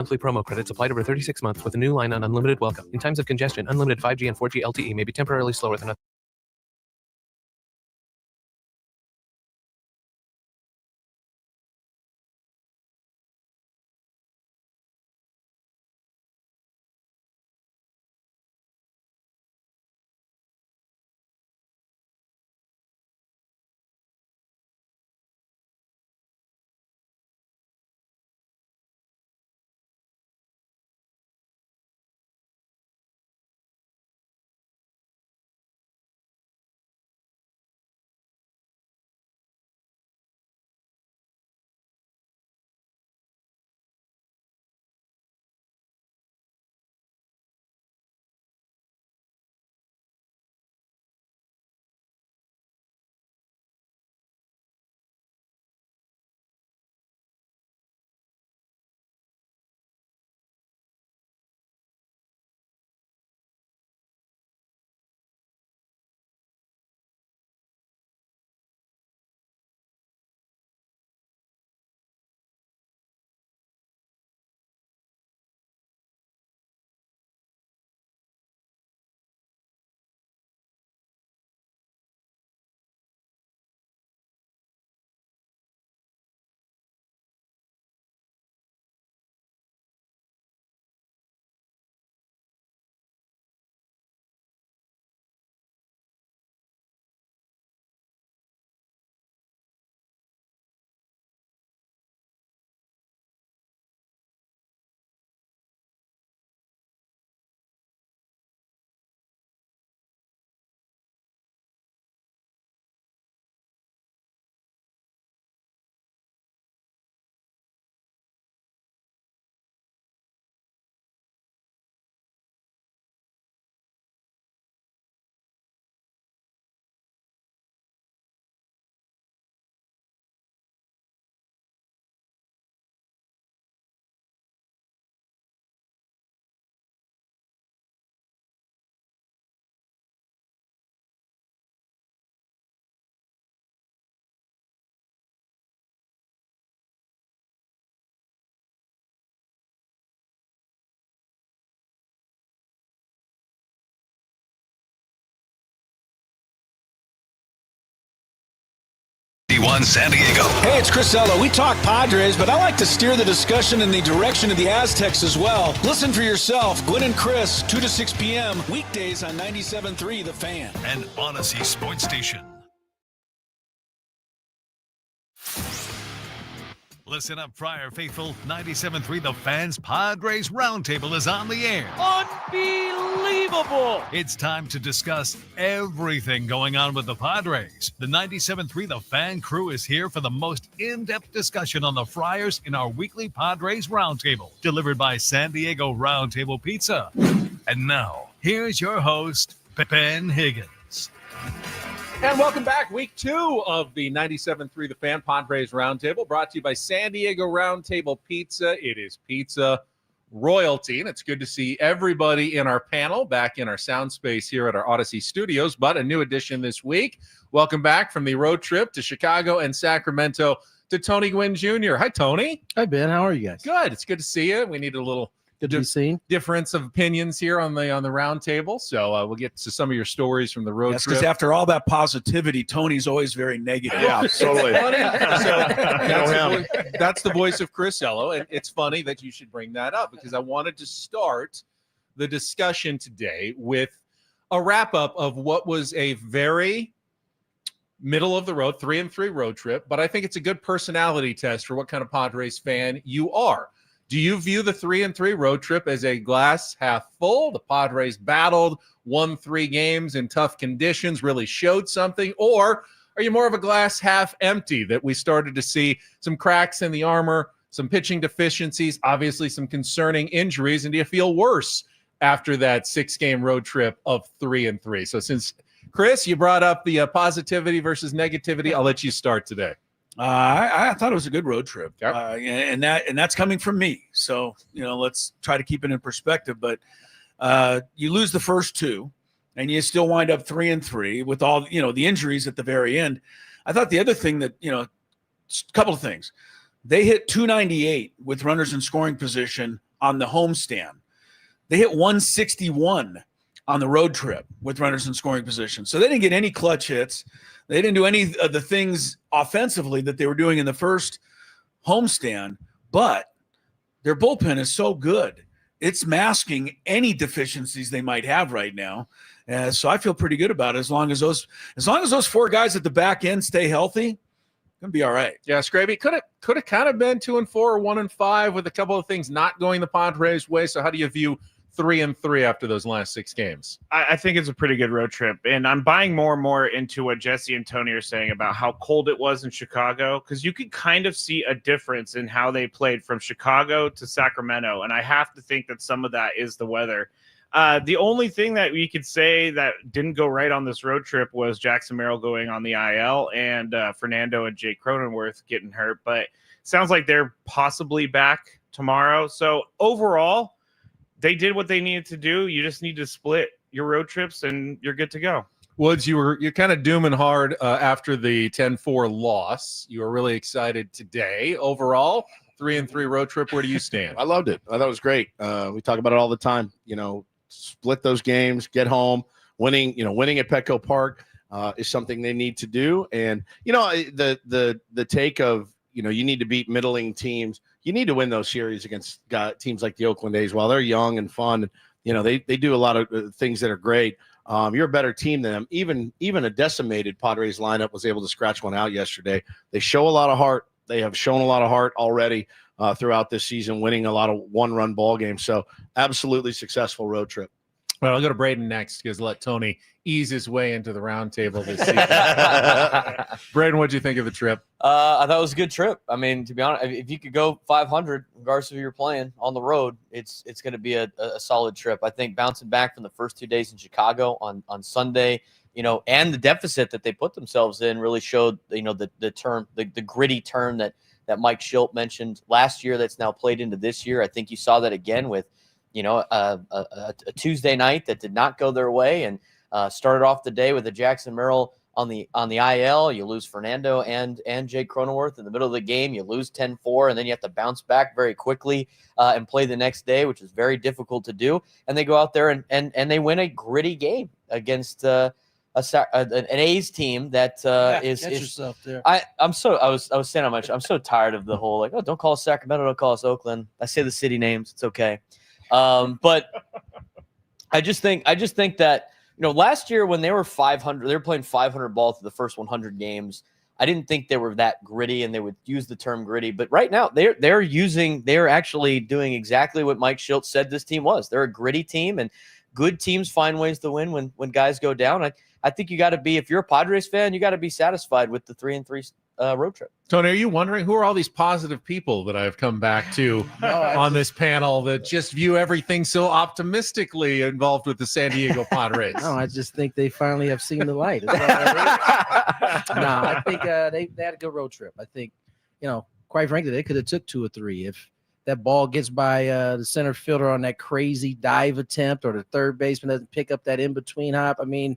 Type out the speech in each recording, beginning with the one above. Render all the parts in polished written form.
Monthly promo credits applied over 36 months with a new line on unlimited welcome. In times of congestion, unlimited 5G and 4G LTE may be temporarily slower than San Diego. Hey, it's Chris Ello. We talk Padres, but I like to steer the discussion in the direction of the Aztecs as well. Listen for yourself. Gwynn and Chris, 2 to 6 p.m. weekdays on 97.3 The Fan. And Odyssey Sports Station. Listen up, Friar Faithful. 97.3 The Fan's Padres Roundtable is on the air. Unbelievable! It's time to discuss everything going on with the Padres. The 97.3 The Fan crew is here for the most in-depth discussion on the Friars in our weekly Padres Roundtable, delivered by San Diego Roundtable Pizza. And now, here's your host, Ben Higgins. And welcome back. Week 2 of the 97.3 The Fan Padres Roundtable, brought to you by San Diego Roundtable Pizza. It is pizza royalty, and it's good to see everybody in our panel back in our sound space here at our Odyssey studios, but a new addition this week. Welcome back from the road trip to Chicago and Sacramento to Tony Gwynn Jr. Hi, Tony. Hi, Ben. How are you guys? Good. It's good to see you. We need a little Good to be seen. difference of opinions here on the round table. So we'll get to some of your stories from the road trip. Because after all that positivity, Tony's always very negative. Yeah, totally. That's the voice of Chris Ello, and it's funny that you should bring that up because I wanted to start the discussion today with a wrap-up of what was a very middle of the road 3-3 road trip, but I think it's a good personality test for what kind of Padres fan you are. Do you view the 3-3 road trip as a glass half full? The Padres battled, won 3 games in tough conditions, really showed something, or are you more of a glass half empty that we started to see some cracks in the armor, some pitching deficiencies, obviously some concerning injuries, and do you feel worse after that 6-game road trip of 3-3? So since Chris, you brought up the positivity versus negativity, I'll let you start today. I thought it was a good road trip, Yep. and that's coming from me. So let's try to keep it in perspective. But you lose the first 2, and you still wind up 3-3 with all the injuries at the very end. I thought the other thing that a couple of things. They hit 298 with runners in scoring position on the homestand. They hit 161 on the road trip with runners in scoring position. So they didn't get any clutch hits. They didn't do any of the things offensively that they were doing in the first homestand, but their bullpen is so good. It's masking any deficiencies they might have right now. So I feel pretty good about it. As long as those four guys at the back end stay healthy, gonna be all right. Yeah, Scraby, could have kind of been 2-4 or 1-5 with a couple of things not going the Padres' way. So how do you view 3-3 after those last 6 games? I think it's a pretty good road trip, and I'm buying more and more into what Jesse and Tony are saying about how cold it was in Chicago, because you could kind of see a difference in how they played from Chicago to Sacramento, and I have to think that some of that is the weather. The only thing that we could say that didn't go right on this road trip was Jackson Merrill going on the IL and Fernando and Jake Cronenworth getting hurt, but sounds like they're possibly back tomorrow. So overall, they did what they needed to do. You just need to split your road trips and you're good to go. Woods, you're kind of dooming hard after the 10-4 loss. You were really excited today. Overall, 3-3 road trip. Where do you stand? I loved it. I thought it was great. We talk about it all the time. Split those games, get home. Winning at Petco Park is something they need to do. And the take of you need to beat middling teams. You need to win those series against teams like the Oakland A's. While they're young and fun, they do a lot of things that are great. You're a better team than them. Even a decimated Padres lineup was able to scratch one out yesterday. They show a lot of heart. They have shown a lot of heart already throughout this season, winning a lot of one-run ball games. So absolutely successful road trip. Well, I'll go to Braden next because let Tony ease his way into the roundtable this season. Braden, what did you think of the trip? I thought it was a good trip. I mean, to be honest, if you could go 500, regardless of who you're playing on the road, it's going to be a solid trip. I think bouncing back from the first 2 days in Chicago on Sunday, and the deficit that they put themselves in really showed, the gritty turn that Mike Schilt mentioned last year that's now played into this year. I think you saw that again with, a Tuesday night that did not go their way and started off the day with a Jackson Merrill on the IL. You lose Fernando and Jake Cronenworth in the middle of the game. You lose 10-4, and then you have to bounce back very quickly and play the next day, which is very difficult to do. And they go out there and they win a gritty game against an A's team that is yourself there. I was saying how much I'm so tired of the whole don't call us Sacramento, don't call us Oakland. I say the city names, it's okay. But I just think that last year when they were 500, they were playing 500 ball through the first 100 games. I didn't think they were that gritty, and they would use the term gritty. But right now, they're actually doing exactly what Mike Schilt said this team was. They're a gritty team, and good teams find ways to win when guys go down. I think you got to be, if you're a Padres fan, you got to be satisfied with the 3-3 road trip. Tony, are you wondering who are all these positive people that I've come back to on this panel that just view everything so optimistically involved with the San Diego Padres? No, I just think they finally have seen the light. I think they had a good road trip. I think, quite frankly, they could have took 2 or 3 if that ball gets by the center fielder on that crazy dive attempt, or the third baseman doesn't pick up that in-between hop. I mean, a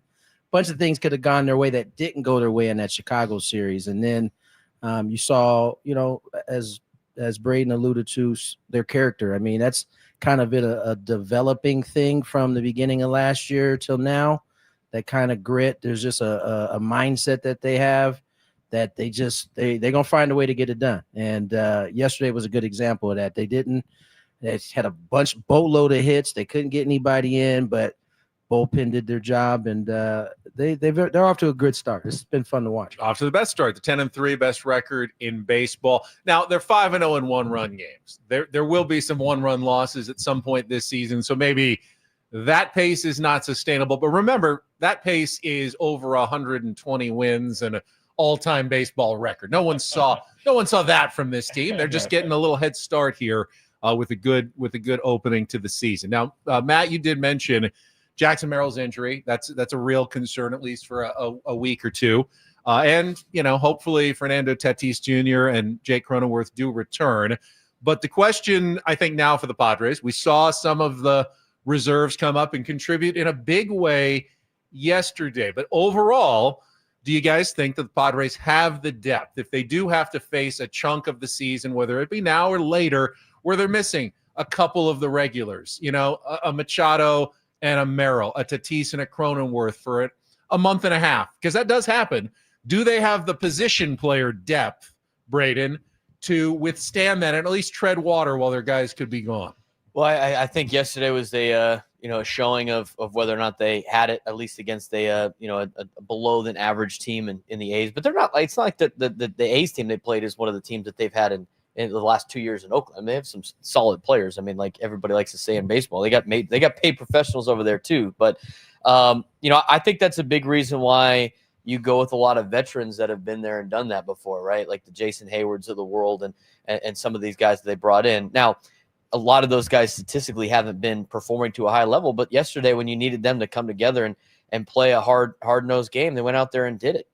bunch of things could have gone their way that didn't go their way in that Chicago series. And then you saw, as Braden alluded to, their character. I mean, that's kind of been a developing thing from the beginning of last year till now, that kind of grit. There's just a mindset that they have that they're going to find a way to get it done. And yesterday was a good example of that. They had a boatload of hits. They couldn't get anybody in, but bullpen did their job, and they're off to a good start. It's been fun to watch. Off to the best start, the 10-3 best record in baseball. Now they're 5-0 in one-run games. There will be some one-run losses at some point this season, so maybe that pace is not sustainable. But remember, that pace is over 120 wins and an all-time baseball record. No one saw that from this team. They're just getting a little head start here with a good opening to the season. Now, Matt, you did mention Jackson Merrill's injury. That's a real concern, at least for a week or two. And, hopefully Fernando Tatis Jr. and Jake Cronenworth do return. But the question, I think, now for the Padres, we saw some of the reserves come up and contribute in a big way yesterday. But overall, do you guys think that the Padres have the depth if they do have to face a chunk of the season, whether it be now or later, where they're missing a couple of the regulars, a Machado and a Merrill, a Tatis and a Cronenworth for a month and a half, because that does happen. Do they have the position player depth, Braden, to withstand that and at least tread water while their guys could be gone? Well, I think yesterday was a showing of whether or not they had it, at least against a below than average team in the A's. But they're not like, it's not like the A's team they played is one of the teams that they've had in the last 2 years in Oakland. I mean, they have some solid players. I mean, like everybody likes to say in baseball, they got paid professionals over there too. But I think that's a big reason why you go with a lot of veterans that have been there and done that before, right? Like the Jason Haywards of the world and some of these guys that they brought in. Now, a lot of those guys statistically haven't been performing to a high level, but yesterday when you needed them to come together and play a hard-nosed game, they went out there and did it.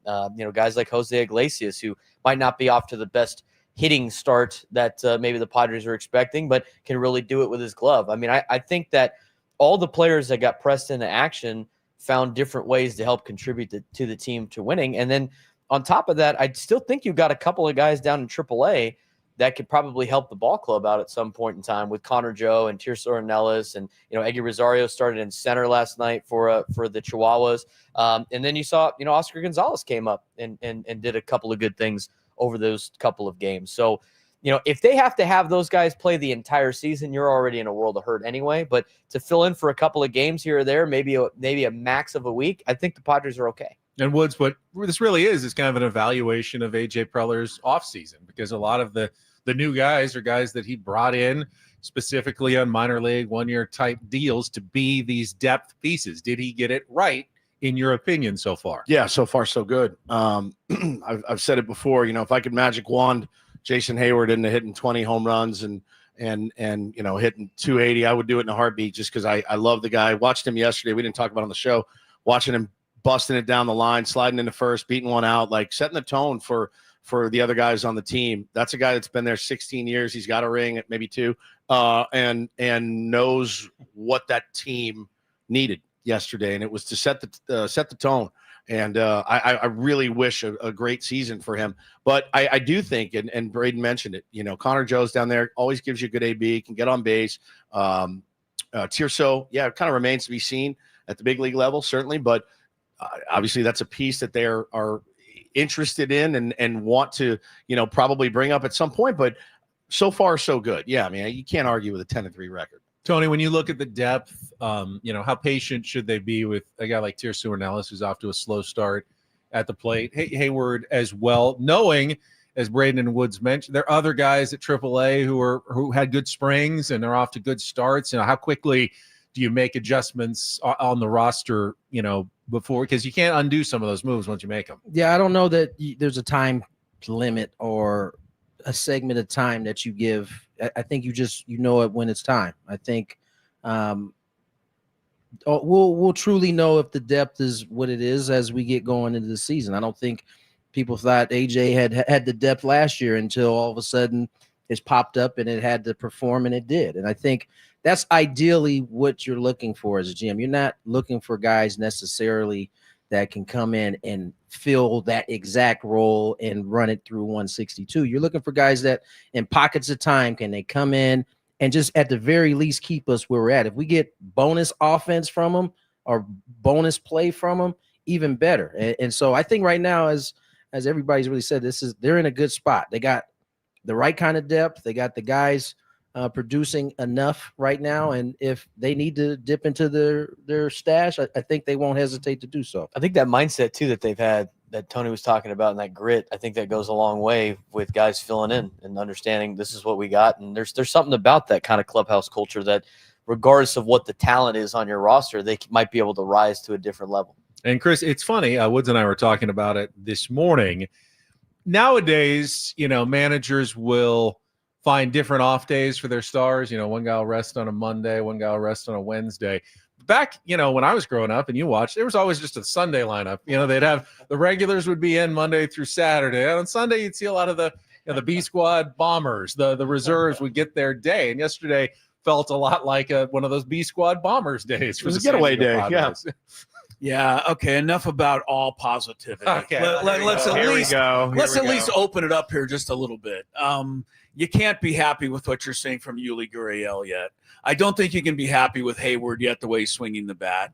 Guys like Jose Iglesias, who might not be off to the best hitting start that maybe the Padres were expecting, but can really do it with his glove. I mean, I think that all the players that got pressed into action found different ways to help contribute to the team to winning. And then on top of that, I still think you've got a couple of guys down in AAA that could probably help the ball club out at some point in time with Connor Joe and Tirso Ornelas. And, Eggy Rosario started in center last night for the Chihuahuas. And then you saw, Oscar Gonzalez came up and did a couple of good things over those couple of games. So, if they have to have those guys play the entire season, you're already in a world of hurt anyway. But to fill in for a couple of games here or there, maybe a max of a week, I think the Padres are okay. And Woods, what this really is kind of an evaluation of A.J. Preller's offseason, because a lot of the new guys are guys that he brought in specifically on minor league one-year type deals to be these depth pieces. Did he get it right, in your opinion, so far? Yeah, so far so good. I've said it before. If I could magic wand Jason Hayward into hitting 20 home runs and hitting 280, I would do it in a heartbeat, just because I love the guy. Watched him yesterday. We didn't talk about it on the show. Watching him busting it down the line, sliding into first, beating one out, like setting the tone for the other guys on the team. That's a guy that's been there 16 years. He's got a ring at maybe 2, and knows what that team needed yesterday, and it was to set the tone. And I really wish a great season for him. But I do think, and Braden mentioned it, Connor Joe's down there, always gives you a good AB, can get on base. Tirso, it kind of remains to be seen at the big league level, certainly. But obviously that's a piece that they are interested in and want to, probably bring up at some point. But so far, so good. Yeah, I mean, you can't argue with a 10-3 record. Tony, when you look at the depth, how patient should they be with a guy like Tirso Ornelas, who's off to a slow start at the plate? Hayward as well, knowing, as Braden and Woods mentioned, there are other guys at AAA who had good springs and are off to good starts. How quickly do you make adjustments on the roster, before, because you can't undo some of those moves once you make them? Yeah, I don't know that there's a time limit or a segment of time that you give. I think you know it when it's time. I think we'll truly know if the depth is what it is as we get going into the season. I don't think people thought AJ had the depth last year until all of a sudden it's popped up and it had to perform, and it did. And I think that's ideally what you're looking for as a GM. You're not looking for guys necessarily that can come in and fill that exact role and run it through 162. You're looking for guys that in pockets of time, can they come in and just at the very least keep us where we're at. If we get bonus offense from them or bonus play from them, even better. And so I think right now, as everybody's really said, they're in a good spot. They got the right kind of depth. They got the guys producing enough right now, and if they need to dip into their stash, I think they won't hesitate to do so. I think that mindset too that they've had, that Tony was talking about, and that grit, I think that goes a long way with guys filling in and understanding this is what we got. And there's something about that kind of clubhouse culture that, regardless of what the talent is on your roster, they might be able to rise to a different level. And Chris, it's funny. Woods and I were talking about it this morning. Nowadays, managers will find different off days for their stars. One guy will rest on a Monday, one guy will rest on a Wednesday. Back, when I was growing up and you watched, there was always just a Sunday lineup. They'd have the regulars would be in Monday through Saturday. And on Sunday, you'd see a lot of the B squad bombers, the reserves would get their day. And yesterday felt a lot like one of those B squad bombers days. For the getaway day. Padres. Yeah. Yeah. Okay. Enough about all positivity. Okay. Let's at least Here we go. Let's at least open it up here just a little bit. you can't be happy with what you're seeing from Yuli Gurriel yet. I don't think you can be happy with Hayward yet, the way he's swinging the bat.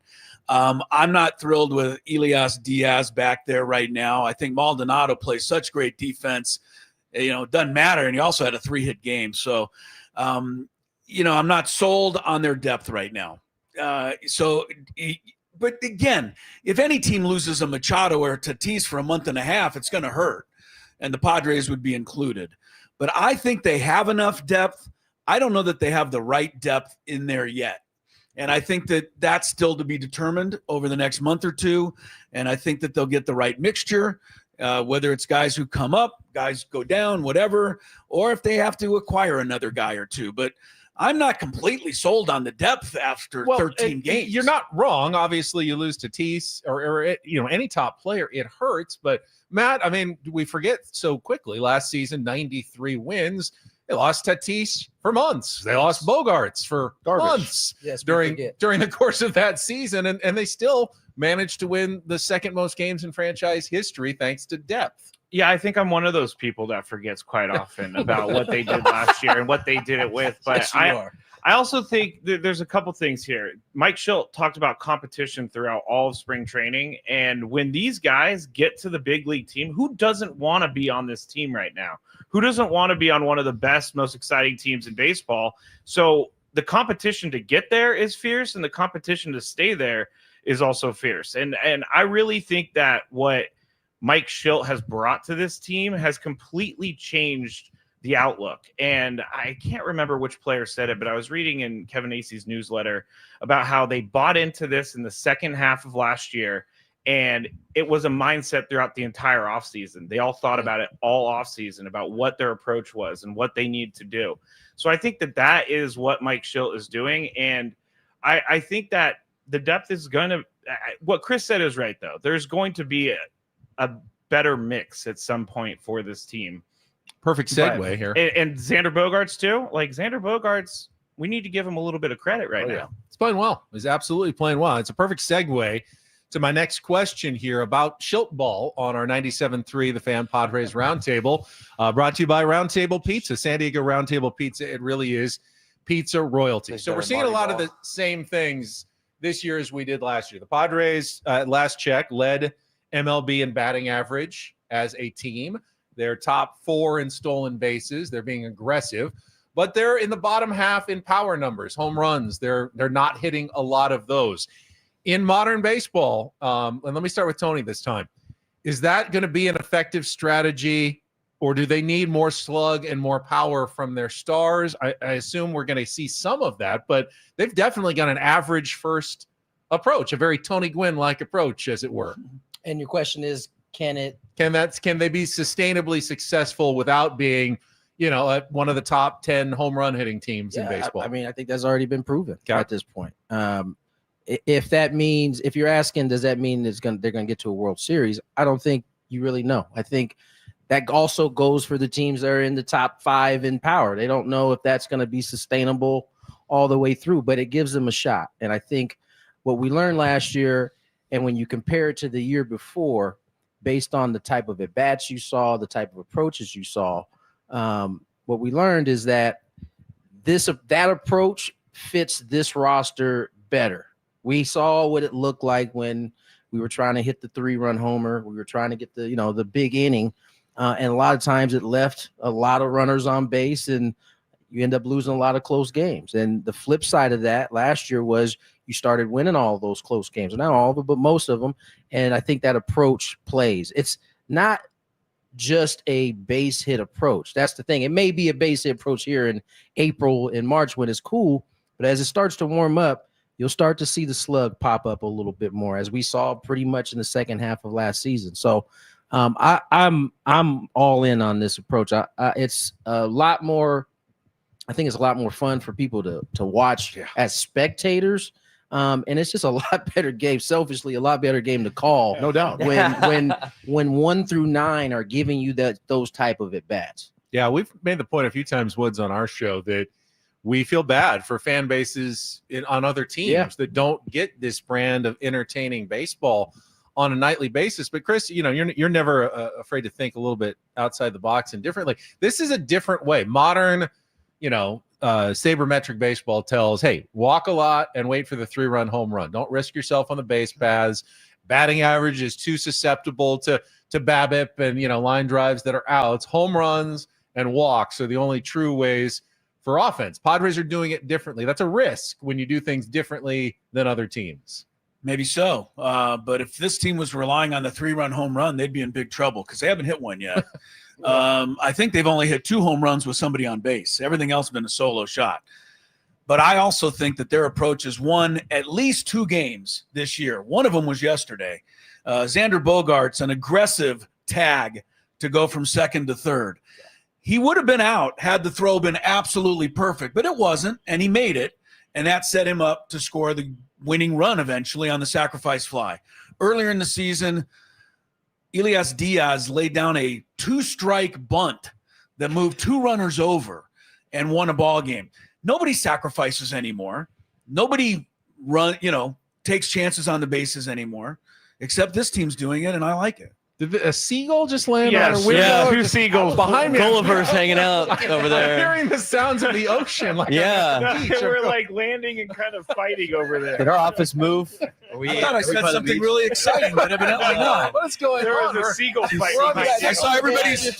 I'm not thrilled with Elias Diaz back there right now. I think Maldonado plays such great defense. It doesn't matter. And he also had a 3-hit game. So, I'm not sold on their depth right now. But again, if any team loses a Machado or Tatis for a month and a half, it's going to hurt. And the Padres would be included. But I think they have enough depth. I don't know that they have the right depth in there yet. And I think that that's still to be determined over the next month or two. And I think that they'll get the right mixture, whether it's guys who come up, guys go down, whatever, or if they have to acquire another guy or two. But I'm not completely sold on the depth after 13 games. You're not wrong. Obviously, you lose Tatis or any top player, it hurts. But Matt, I mean, we forget so quickly. Last season, 93 wins. They lost Tatis for months. They lost Bogaerts for months during the course of that season, and they still managed to win the second most games in franchise history thanks to depth. Yeah, I think I'm one of those people that forgets quite often about what they did last year and what they did it with. But Yes, I also think there's a couple things here. Mike Schilt talked about competition throughout all of spring training. And when these guys get to the big league team, who doesn't want to be on this team right now? Who doesn't want to be on one of the best, most exciting teams in baseball? So the competition to get there is fierce, and the competition to stay there is also fierce. And I really think that what Mike Schilt has brought to this team has completely changed the outlook. And I can't remember which player said it, but I was reading in Kevin Acey's newsletter about how they bought into this in the second half of last year. And it was a mindset throughout the entire offseason. They all thought about it all offseason, about what their approach was and what they need to do. So I think that is what Mike Schilt is doing. And I think that the depth is going to – what Chris said is right, though. There's going to be a better mix at some point for this team. Perfect segue here. And Xander Bogaerts, too. Like, Xander Bogaerts, we need to give him a little bit of credit right now. It's playing well. He's absolutely playing well. It's a perfect segue to my next question here about Schilt ball on our 97.3 The Fan Padres Roundtable, brought to you by Roundtable Pizza, San Diego Roundtable Pizza. It really is pizza royalty. So we're seeing a lot of the same things this year as we did last year. The Padres, last check, led MLB in batting average as a team. They're top 4 in stolen bases. They're being aggressive, but they're in the bottom half in power numbers, home runs. They're not hitting a lot of those. In modern baseball, and let me start with Tony this time, is that going to be an effective strategy, or do they need more slug and more power from their stars? I assume we're going to see some of that, but they've definitely got an average first approach, a very Tony Gwynn-like approach, as it were. And your question is, can they be sustainably successful without being, one of the top 10 home run hitting teams in baseball? I mean, I think that's already been proven at this point. If that means, if you're asking, does that mean they're going to get to a World Series? I don't think you really know. I think that also goes for the teams that are in the top 5 in power. They don't know if that's going to be sustainable all the way through, but it gives them a shot. And I think what we learned last year, and when you compare it to the year before, based on the type of at-bats you saw, the type of approaches you saw, what we learned is that that approach fits this roster better. We saw what it looked like when we were trying to hit the 3-run homer. We were trying to get the big inning, and a lot of times it left a lot of runners on base, and you end up losing a lot of close games. And the flip side of that last year was you started winning all of those close games. Not all of them, but most of them. And I think that approach plays. It's not just a base hit approach. That's the thing. It may be a base hit approach here in April and March when it's cool, but as it starts to warm up, you'll start to see the slug pop up a little bit more, as we saw pretty much in the second half of last season. So I'm all in on this approach. It's a lot more. I think it's a lot more fun for people to watch as spectators. And it's just a lot better game, selfishly, a lot better game to call. No doubt. When 1 through 9 are giving you those type of at-bats. Yeah, we've made the point a few times, Woods, on our show that we feel bad for fan bases on other teams that don't get this brand of entertaining baseball on a nightly basis. But Chris, you're never afraid to think a little bit outside the box and differently. This is a different way. Modern, sabermetric baseball tells, hey, walk a lot and wait for the 3-run home run. Don't risk yourself on the base paths. Batting average is too susceptible to BABIP and line drives that are outs. Home runs and walks are the only true ways for offense. Padres are doing it differently. That's a risk when you do things differently than other teams. Maybe so. But if this team was relying on the 3-run home run, they'd be in big trouble because they haven't hit one yet. I think they've only hit 2 home runs with somebody on base. Everything else has been a solo shot. But I also think that their approach has won at least 2 games this year. One of them was yesterday. Xander Bogaerts, an aggressive tag to go from second to third. He would have been out had the throw been absolutely perfect, but it wasn't, and he made it, and that set him up to score the winning run eventually on the sacrifice fly. Earlier in the season, Elias Diaz laid down a 2-strike bunt that moved 2 runners over and won a ball game. Nobody sacrifices anymore. Nobody takes chances on the bases anymore, except this team's doing it, and I like it. Did a seagull just land on Yes, our window? yeah, 2 seagulls behind me. Gulliver's hanging out over I'm there. hearing the sounds of the ocean. Like They were like landing and kind of fighting over there. Did our office move? I thought I said something really exciting, but evidently not. What's going There on? was a seagull fight. I saw everybody's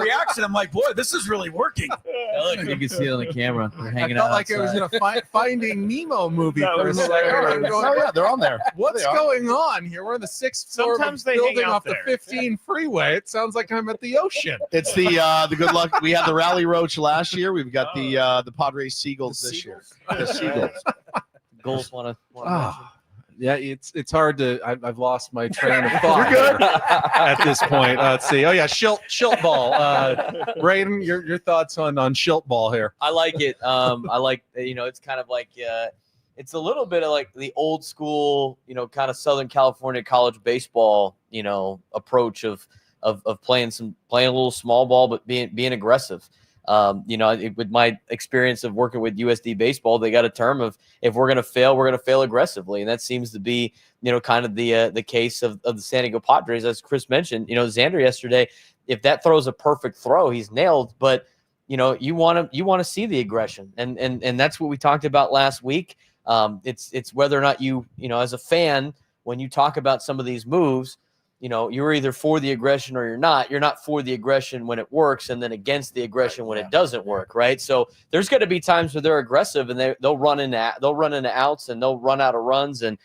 reaction. I'm like, boy, this is really working. Look, you can see it on the camera. They're I hanging felt out like it was in a Finding Nemo movie That for a was second. hilarious. I'm going, Oh yeah, they're on there. What's going on here? We're on the 6th floor Sometimes of they a hang building out off the there. 15 freeway. It sounds like I'm at the ocean. It's the good luck. We had the Rally Roach last year. We've got the Padres Seagulls this year. The Seagulls. Goals want to Ah, yeah, it's hard to. I've lost my train of thought at this point. Let's see. Oh yeah, Schilt ball. Braden, your thoughts on Schilt ball here? I like it. I like, it's kind of like, it's a little bit of like the old school, kind of Southern California college baseball, approach of playing a little small ball, but being aggressive. With my experience of working with USD baseball, they got a term of, if we're going to fail aggressively. And that seems to be, kind of the case of the San Diego Padres. As Chris mentioned, Xander yesterday, if that throws a perfect throw, he's nailed, but you want to see the aggression. And that's what we talked about last week. It's whether or not as a fan, when you talk about some of these moves, you're either for the aggression or you're not. You're not for the aggression when it works, and then against the aggression when it doesn't work, right? So there's going to be times where they're aggressive and they'll run into outs and they'll run out of runs and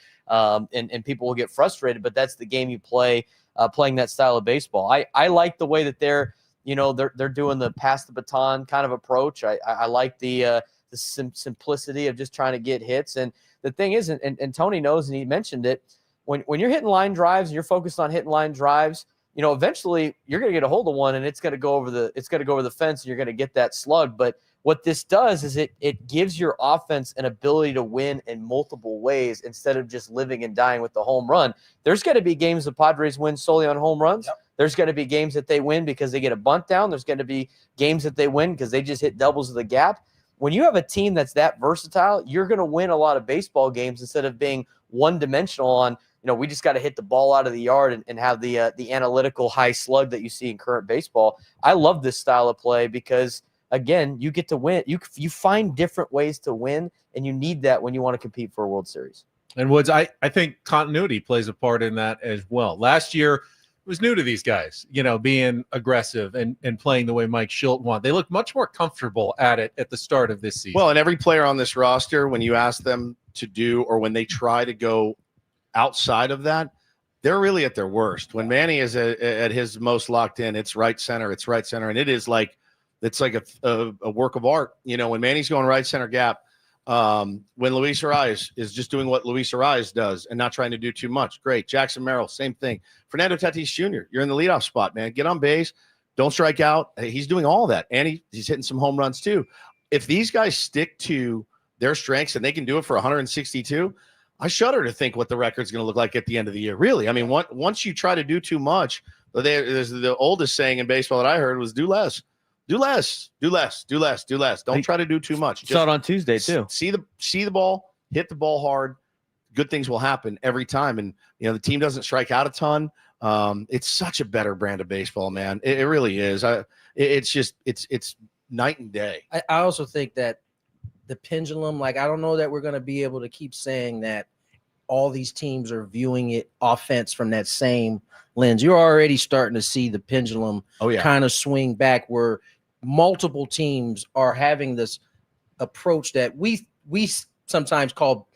people will get frustrated. But that's the game you play, playing that style of baseball. I like the way that they're doing the pass the baton kind of approach. I like the simplicity of just trying to get hits. And the thing is, and Tony knows, and he mentioned it. When you're hitting line drives and you're focused on hitting line drives, eventually you're going to get a hold of one and it's going to go over the fence and you're going to get that slug. But what this does is it gives your offense an ability to win in multiple ways instead of just living and dying with the home run. There's going to be games the Padres win solely on home runs. Yep. There's going to be games that they win because they get a bunt down. There's going to be games that they win because they just hit doubles of the gap. When you have a team that's that versatile, you're going to win a lot of baseball games instead of being one-dimensional on, we just got to hit the ball out of the yard and have the analytical high slug that you see in current baseball. I love this style of play because, again, you get to win. You find different ways to win, and you need that when you want to compete for a World Series. And Woods, I think continuity plays a part in that as well. Last year, it was new to these guys, being aggressive and playing the way Mike Schilt wanted. They looked much more comfortable at it at the start of this season. Well, and every player on this roster, when you ask them to do or when they try to go outside of that, they're really at their worst. When Manny is at his most locked in, it's right center, and it is like it's like a work of art. When Manny's going right center gap, when Luis Arraez is just doing what Luis Arraez does and not trying to do too much, great. Jackson Merrill, same thing. Fernando Tatis Jr., you're in the leadoff spot, man. Get on base, don't strike out. He's doing all that, and he's hitting some home runs too. If these guys stick to their strengths and they can do it for 162. I shudder to think what the record's going to look like at the end of the year. Really, I mean, once you try to do too much, there's the oldest saying in baseball that I heard was do less. Do less. Don't try to do too much. Saw it on Tuesday too. See the ball, hit the ball hard, good things will happen every time. And, the team doesn't strike out a ton. It's such a better brand of baseball, man. It really is. It's night and day. I also think that the pendulum, I don't know that we're going to be able to keep saying that all these teams are viewing it offense from that same lens. You're already starting to see the pendulum kind of swing back where multiple teams are having this approach that we sometimes call,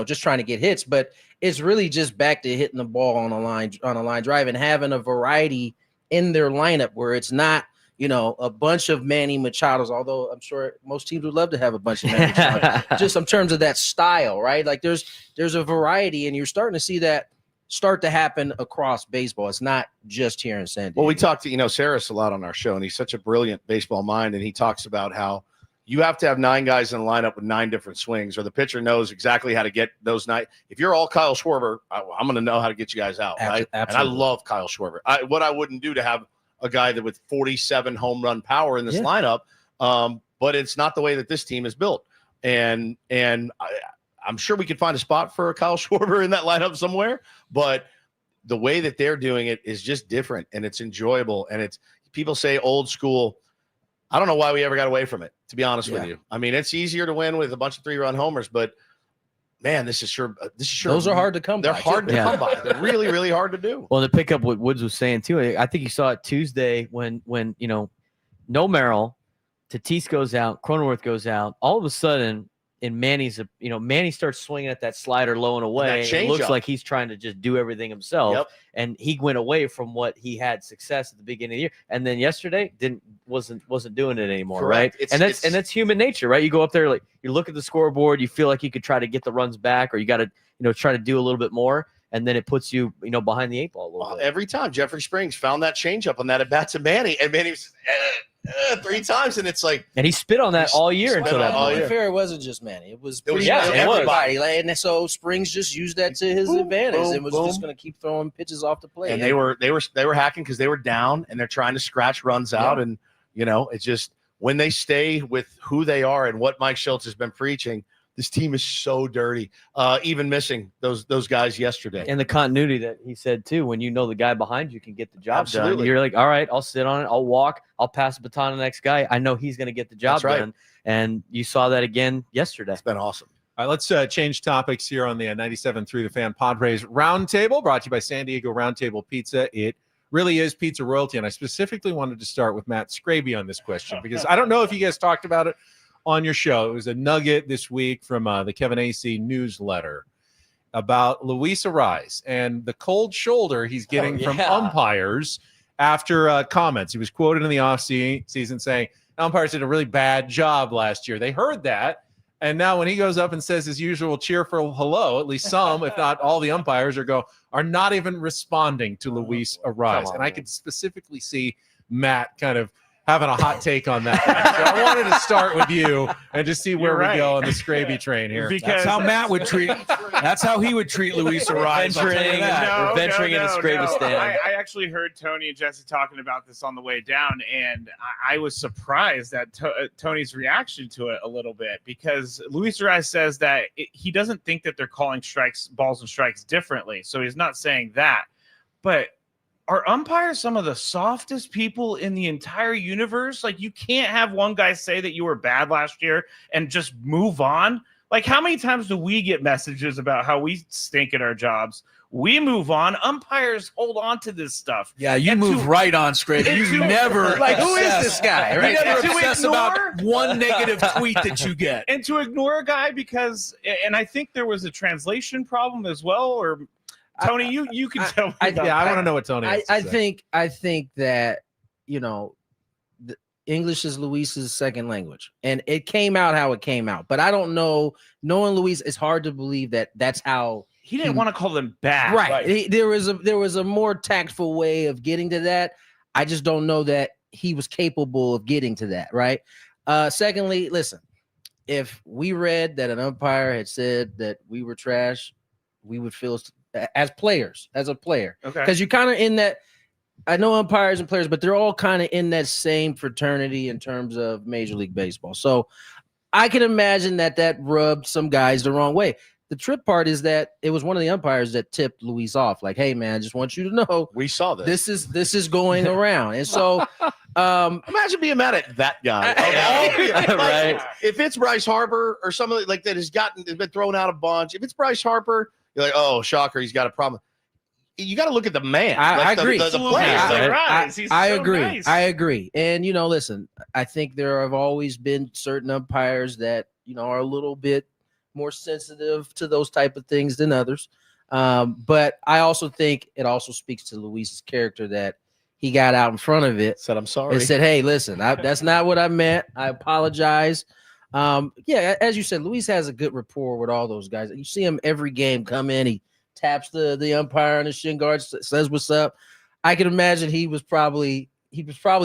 just trying to get hits, but it's really just back to hitting the ball on a line drive and having a variety in their lineup where it's not, a bunch of Manny Machados, although I'm sure most teams would love to have a bunch of Manny Machados, just in terms of that style, right? There's a variety, and you're starting to see that start to happen across baseball. It's not just here in San Diego. Well, we talked to, Saris a lot on our show, and he's such a brilliant baseball mind, and he talks about how you have to have 9 guys in the lineup with 9 different swings, or the pitcher knows exactly how to get those 9. If you're all Kyle Schwarber, I'm going to know how to get you guys out, right? Absolutely. And I love Kyle Schwarber. What I wouldn't do to have a guy that with 47 home run power in this lineup, but it's not the way that this team is built. And I'm sure we could find a spot for a Kyle Schwarber in that lineup somewhere, but the way that they're doing it is just different, and it's enjoyable. And it's, people say old school. I don't know why we ever got away from it, to be honest with you. I mean, it's easier to win with a bunch of 3-run homers, but man, this is sure. Those are hard to come by. They're hard to come by. They're really, really hard to do. Well, to pick up what Woods was saying too, I think you saw it Tuesday when no Merrill, Tatis goes out, Cronenworth goes out. All of a sudden, in Manny's, Manny starts swinging at that slider low and away. And it looks like he's trying to just do everything himself. And he went away from what he had success at the beginning of the year. And then yesterday wasn't doing it anymore, right? And that's human nature, right? You go up there, you look at the scoreboard, you feel like you could try to get the runs back, or you got to try to do a little bit more. And then it puts you, behind the 8 ball a little bit. Every time Jeffrey Springs found that changeup on that at bat to Manny, and Manny was 3 times, and it's and he spit on that all year until that. To be fair, it wasn't just Manny; it was everybody. And so Springs just used that to his advantage, and was just going to keep throwing pitches off the plate. And they were hacking because they were down, and they're trying to scratch runs out, and it's just when they stay with who they are and what Mike Schultz has been preaching. This team is so dirty, even missing those guys yesterday. And the continuity that he said, too, when the guy behind you can get the job done. You're like, all right, I'll sit on it. I'll walk. I'll pass the baton to the next guy. I know he's going to get the job done. And you saw that again yesterday. It's been awesome. All right, let's change topics here on the 97.3 The Fan Padres Roundtable, brought to you by San Diego Roundtable Pizza. It really is pizza royalty, and I specifically wanted to start with Matt Scraby on this question because I don't know if you guys talked about it on your show. It was a nugget this week from the Kevin AC newsletter about Luis Arraez and the cold shoulder he's getting from umpires after comments. He was quoted in the offseason saying umpires did a really bad job last year. They heard that, and now when he goes up and says his usual cheerful hello, at least some, if not all the umpires are not even responding to Luis Arraez. And I could specifically see Matt kind of having a hot take on that. So I wanted to start with you and just see where we go on the Scraby train here. Because that's how Matt would treat. That's how he would treat Luis Arraez. We're venturing into Scraby stand. I actually heard Tony and Jesse talking about this on the way down, and I was surprised at Tony's reaction to it a little bit because Luis Arraez says that he doesn't think that they're calling balls and strikes differently. So he's not saying that, but are umpires some of the softest people in the entire universe? You can't have one guy say that you were bad last year and just move on. How many times do we get messages about how we stink at our jobs? We move on. Umpires hold on to this stuff. Yeah, you move right on, Scraby. You never who is this guy? Right? You never obsess about one negative tweet that you get. And to ignore a guy because – and I think there was a translation problem as well, or – Tony, you can tell me. I want to know what Tony has to say. I think that, the English is Luis's second language, and it came out how it came out. But I don't know. Knowing Luis, it's hard to believe that that's how he didn't want to call them bad. Right. There was a more tactful way of getting to that. I just don't know that he was capable of getting to that. Right. Secondly, listen, if we read that an umpire had said that we were trash, we would feel as a player. Okay. Because you're kind of in that. I know umpires and players, but they're all kind of in that same fraternity in terms of Major League Baseball. So I can imagine that rubbed some guys the wrong way. the trip part is that it was one of the umpires that tipped Luis off. Like, hey man, I just want you to know We saw this. this is going around. And so Imagine being mad at that guy. Right. If it's Bryce Harper or somebody like that has been thrown out a bunch. If it's Bryce Harper, you're like, oh, shocker, he's got a problem. You got to look at the man. I agree. The player. I agree. I agree. And listen, I think there have always been certain umpires that are a little bit more sensitive to those type of things than others. But I also think it also speaks to Luis's character that he got out in front of it, Said, I'm sorry. and said, hey, listen, that's not what I meant. I apologize. As you said, Luis has a good rapport with all those guys. You see him every game come in. He taps the umpire on the shin guard, says what's up. I can imagine he was probably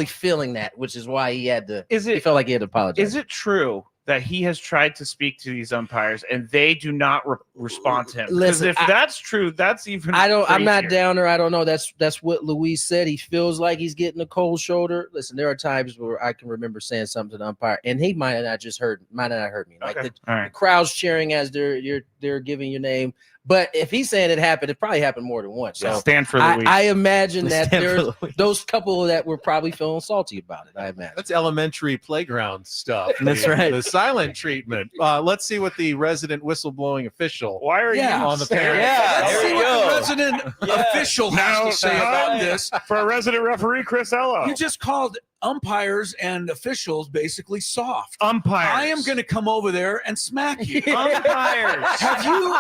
feeling that, which is why he had to. He felt like he had to apologize. Is it true that he has tried to speak to these umpires and they do not respond to him? Because if that's true, that's even. I'm not down there. I don't know. That's what Luis said. He feels like he's getting a cold shoulder. Listen, there are times where I can remember saying something to the umpire, and he might not have heard me. Like the crowd's cheering as they're giving your name. But if he's saying it happened, it probably happened more than once. So stand for Luis. I imagine that there's those couple that were probably feeling salty about it. I imagine That's elementary playground stuff. That's right. The silent treatment. Let's see what the resident whistleblowing official Why are you on the panel. Let's there see we what go. the resident official has to say about this. for a resident referee, Chris Ello? You just called umpires and officials basically soft. Umpires. I am going to come over there and smack you. Umpires. Have you?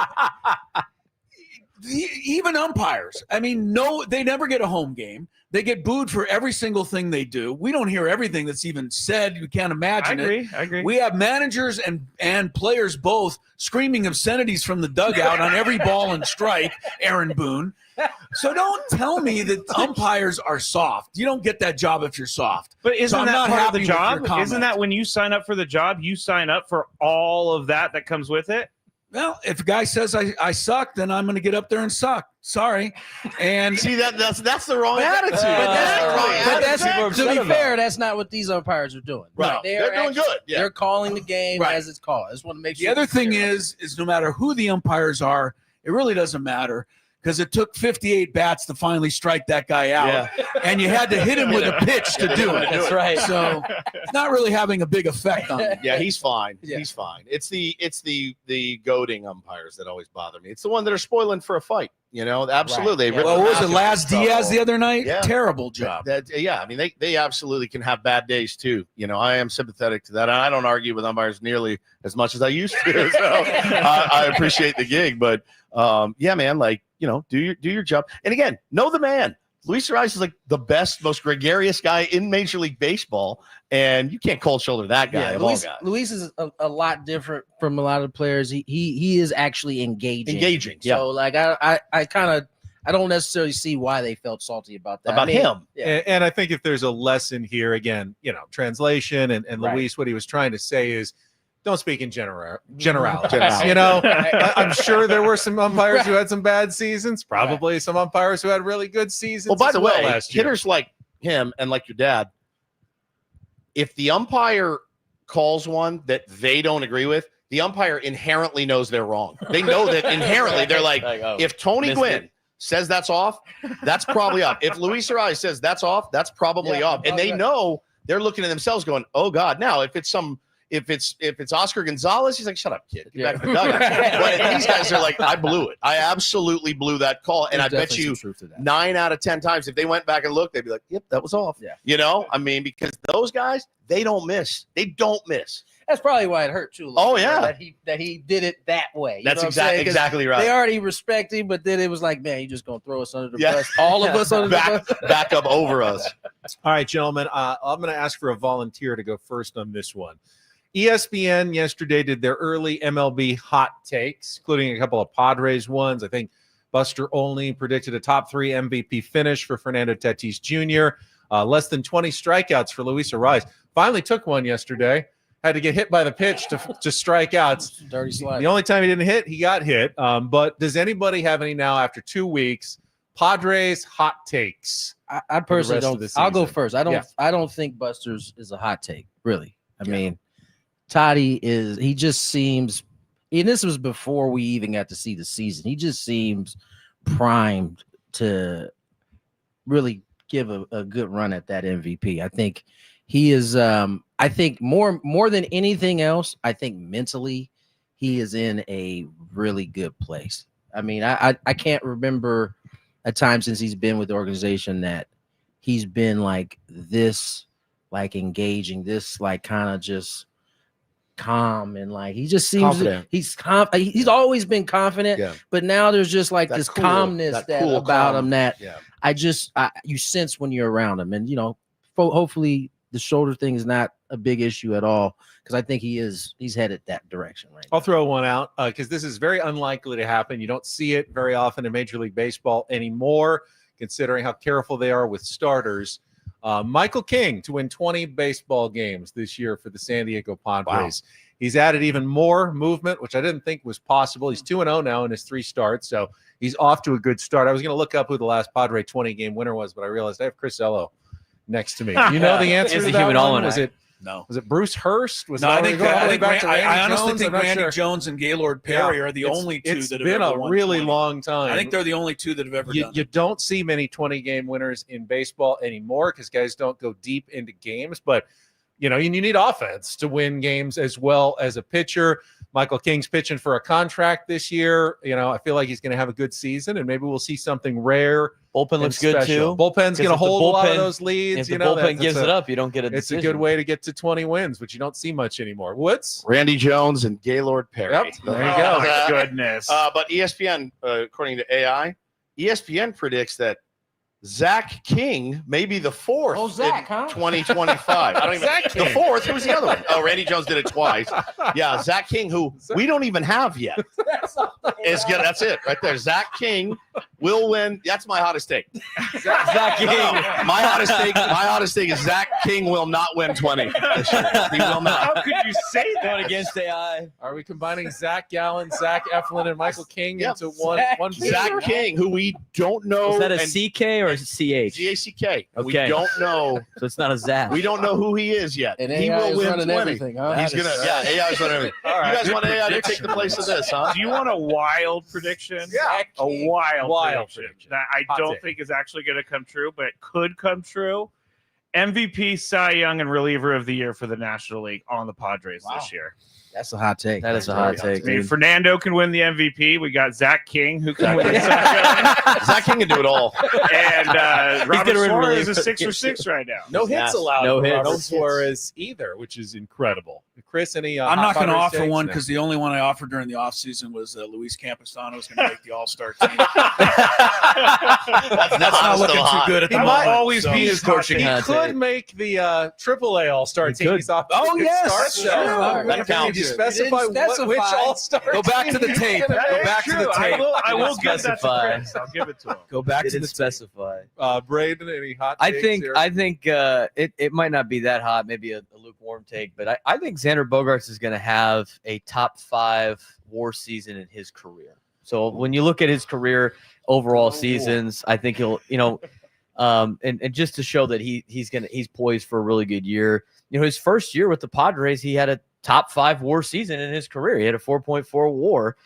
Even umpires. I mean, no, they never get a home game. They get booed for every single thing they do. We don't hear everything that's even said. You can't imagine it. I agree. We have managers and players both screaming obscenities from the dugout on every ball and strike, Aaron Boone. So don't tell me that umpires are soft. You don't get that job if you're soft. But isn't I'm that not part of happy the with job? your comment. Isn't that when you sign up for the job, you sign up for all of that comes with it? Well, if a guy says I suck, then I'm going to get up there and suck. Sorry. And See, that's the wrong attitude. To be fair, that's not what these umpires are doing. Right. They're doing good. Yeah. They're calling the game Right. as it's called. I just want to make the sure. other thing is no matter who the umpires are, it really doesn't matter because it took 58 bats to finally strike that guy out, and you had to hit him with a pitch to do it. That's right. So it's not really having a big effect on him. Yeah, he's fine. Yeah. He's fine. It's the goading umpires that always bother me. It's the one that are spoiling for a fight. Absolutely. Right. Yeah. Well, what was it, Laz Diaz the other night? Yeah. Terrible job. I mean, they absolutely can have bad days too. I am sympathetic to that. I don't argue with umpires nearly as much as I used to. So I appreciate the gig, but yeah, man, like do your job. And again, know the man. Luis Arraez is like the best, most gregarious guy in Major League Baseball, and you can't cold sholdder that guy. Luis is a lot different from a lot of players. He is actually engaging. So like I don't necessarily see why they felt salty about that. Him. Yeah. And I think if there's a lesson here, again, translation and Right. Luis, what he was trying to say is don't speak in generalities. Generality. I'm sure there were some umpires who had some bad seasons, probably some umpires who had really good seasons. Well, by the way, last year. hitters like him and like your dad, if the umpire calls one that they don't agree with, the umpire inherently knows they're wrong. They know that inherently. They're like, if Tony Gwynn says that's off, that's probably off. If Luis Arraez says that's off, that's probably off. And they know they're looking at themselves going, oh God. Now, if it's Oscar Gonzalez, he's like, shut up, kid. Get back to the dugout. But these guys are like, I blew it. I absolutely blew that call. And I bet you 9 out of 10 times, if they went back and looked, they'd be like, yep, that was off. Yeah. I mean, because those guys, they don't miss. They don't miss. That's probably why it hurt too. Oh, yeah. That he did it that way. That's exactly right. They already respect him, but then it was like, man, you just gonna throw us under the bus, all of us under the bus, back up over us. All right, gentlemen, I'm going to ask for a volunteer to go first on this one. ESPN yesterday did their early MLB hot takes, including a couple of Padres ones. I think Buster Olney predicted a top 3 MVP finish for Fernando Tatis Jr. Less than 20 strikeouts for Luis Arraez. Finally took one yesterday. Had to get hit by the pitch to strike out. Dirty slide. The only time he didn't hit, he got hit. But does anybody have any now after 2 weeks? Padres hot takes. I personally rest of don't. the I'll go season. first. I don't think Buster's is a hot take. Really. I mean, Toddy he just seems And this was before we even got to see the season. He just seems primed to really give a good run at that MVP. I think he is. I think more than anything else, I think mentally he is in a really good place. I mean, I can't remember a time since he's been with the organization that he's been like this, like engaging, this like kind of just calm, and like he just seems Confident. He's always been confident, but now there's just like this calmness about him that you sense when you're around him. And hopefully the shoulder thing is not a big issue at all, because I think he's headed that direction right now. I'll throw one out because this is very unlikely to happen. You don't see it very often in Major League Baseball anymore, considering how careful they are with starters. Michael King to win 20 baseball games this year for the San Diego Padres. Wow. He's added even more movement, which I didn't think was possible. He's 2-0 now in his 3 starts, so he's off to a good start. I was going to look up who the last Padre 20-game winner was, but I realized I have Chris Ello next to me. You know the answer to that one? Was it Bruce Hurst? I honestly think Randy Jones and Gaylord Perry are the only two that have ever won. It's been a really long time. I think they're the only two that have ever done it. You don't see many 20-game winners in baseball anymore because guys don't go deep into games, but you need offense to win games as well as a pitcher. Michael King's pitching for a contract this year. I feel like he's going to have a good season, and maybe we'll see something rare. Bullpen looks good too. Bullpen's going to hold a lot of those leads. If the bullpen gives it up, you don't get a decision. It's a good way to get to 20 wins, which you don't see much anymore. Woods? Randy Jones and Gaylord Perry. Yep, there you go. My goodness. But ESPN, according to AI, ESPN predicts that Zach King may be the 4th in 2025. I don't even. The 4th. Who's the other one? Oh, Randy Jones did it twice. Yeah, Zach King, who we don't even have yet, is good. That's it right there. Zach King will win. That's my hottest take. Zach King. My hottest take is Zach King will not win 20 this year. He will not. How could you say that? Going against AI. Are we combining Zach Gallen, Zach Eflin, and Michael King into one? Zach King, who we don't know. Is that a CK or a CH? ZACK. Okay. We don't know. So it's not a Zach. We don't know who he is yet. And he AI will is win running 20. everything. Huh? He's gonna. Yeah, AI is running everything. All right. You guys want AI to take the place of this, huh? Do you want a wild prediction? Yeah. A wild prediction that I Hot don't take. think is actually going to come true, but it could come true. MVP, Cy Young, and reliever of the year for the National League on the Padres this year. That's a hot take. That is a hot take. I mean, Fernando can win the MVP. We got Zach King, who can win the Cy Zach King can do it all. Young. And Robert gonna Suarez really- is 6 for 6 right now. No hits allowed. No for hits. Robert Suarez either, which is incredible. Chris, any? I'm not going to Padres offer takes? one No. because the only one I offered during the offseason was Luis Campusano was going to make the All-Star team. That's not looking too good at the He moment. might always so. be his coaching. He hot could take. make the AAA All-Star team. could. He's off. Oh, yes, Start, sure. so That counts. Did you specify You didn't which specify. All-Star? Go back to the tape. That Go is back to true. the tape. I will give that to Specify. Chris. I'll give it to him. Go back to Didn't the tape. specify. Braden, any hot? I takes think here? it might not be that hot, maybe a lukewarm take, but I think Xander Bogaerts is going to have a top 5 WAR season in his career. So when you look at his career overall seasons, I think he'll, and just to show that he's poised for a really good year. His first year with the Padres, he had a top 5 WAR season in his career. He had a 4.4 WAR.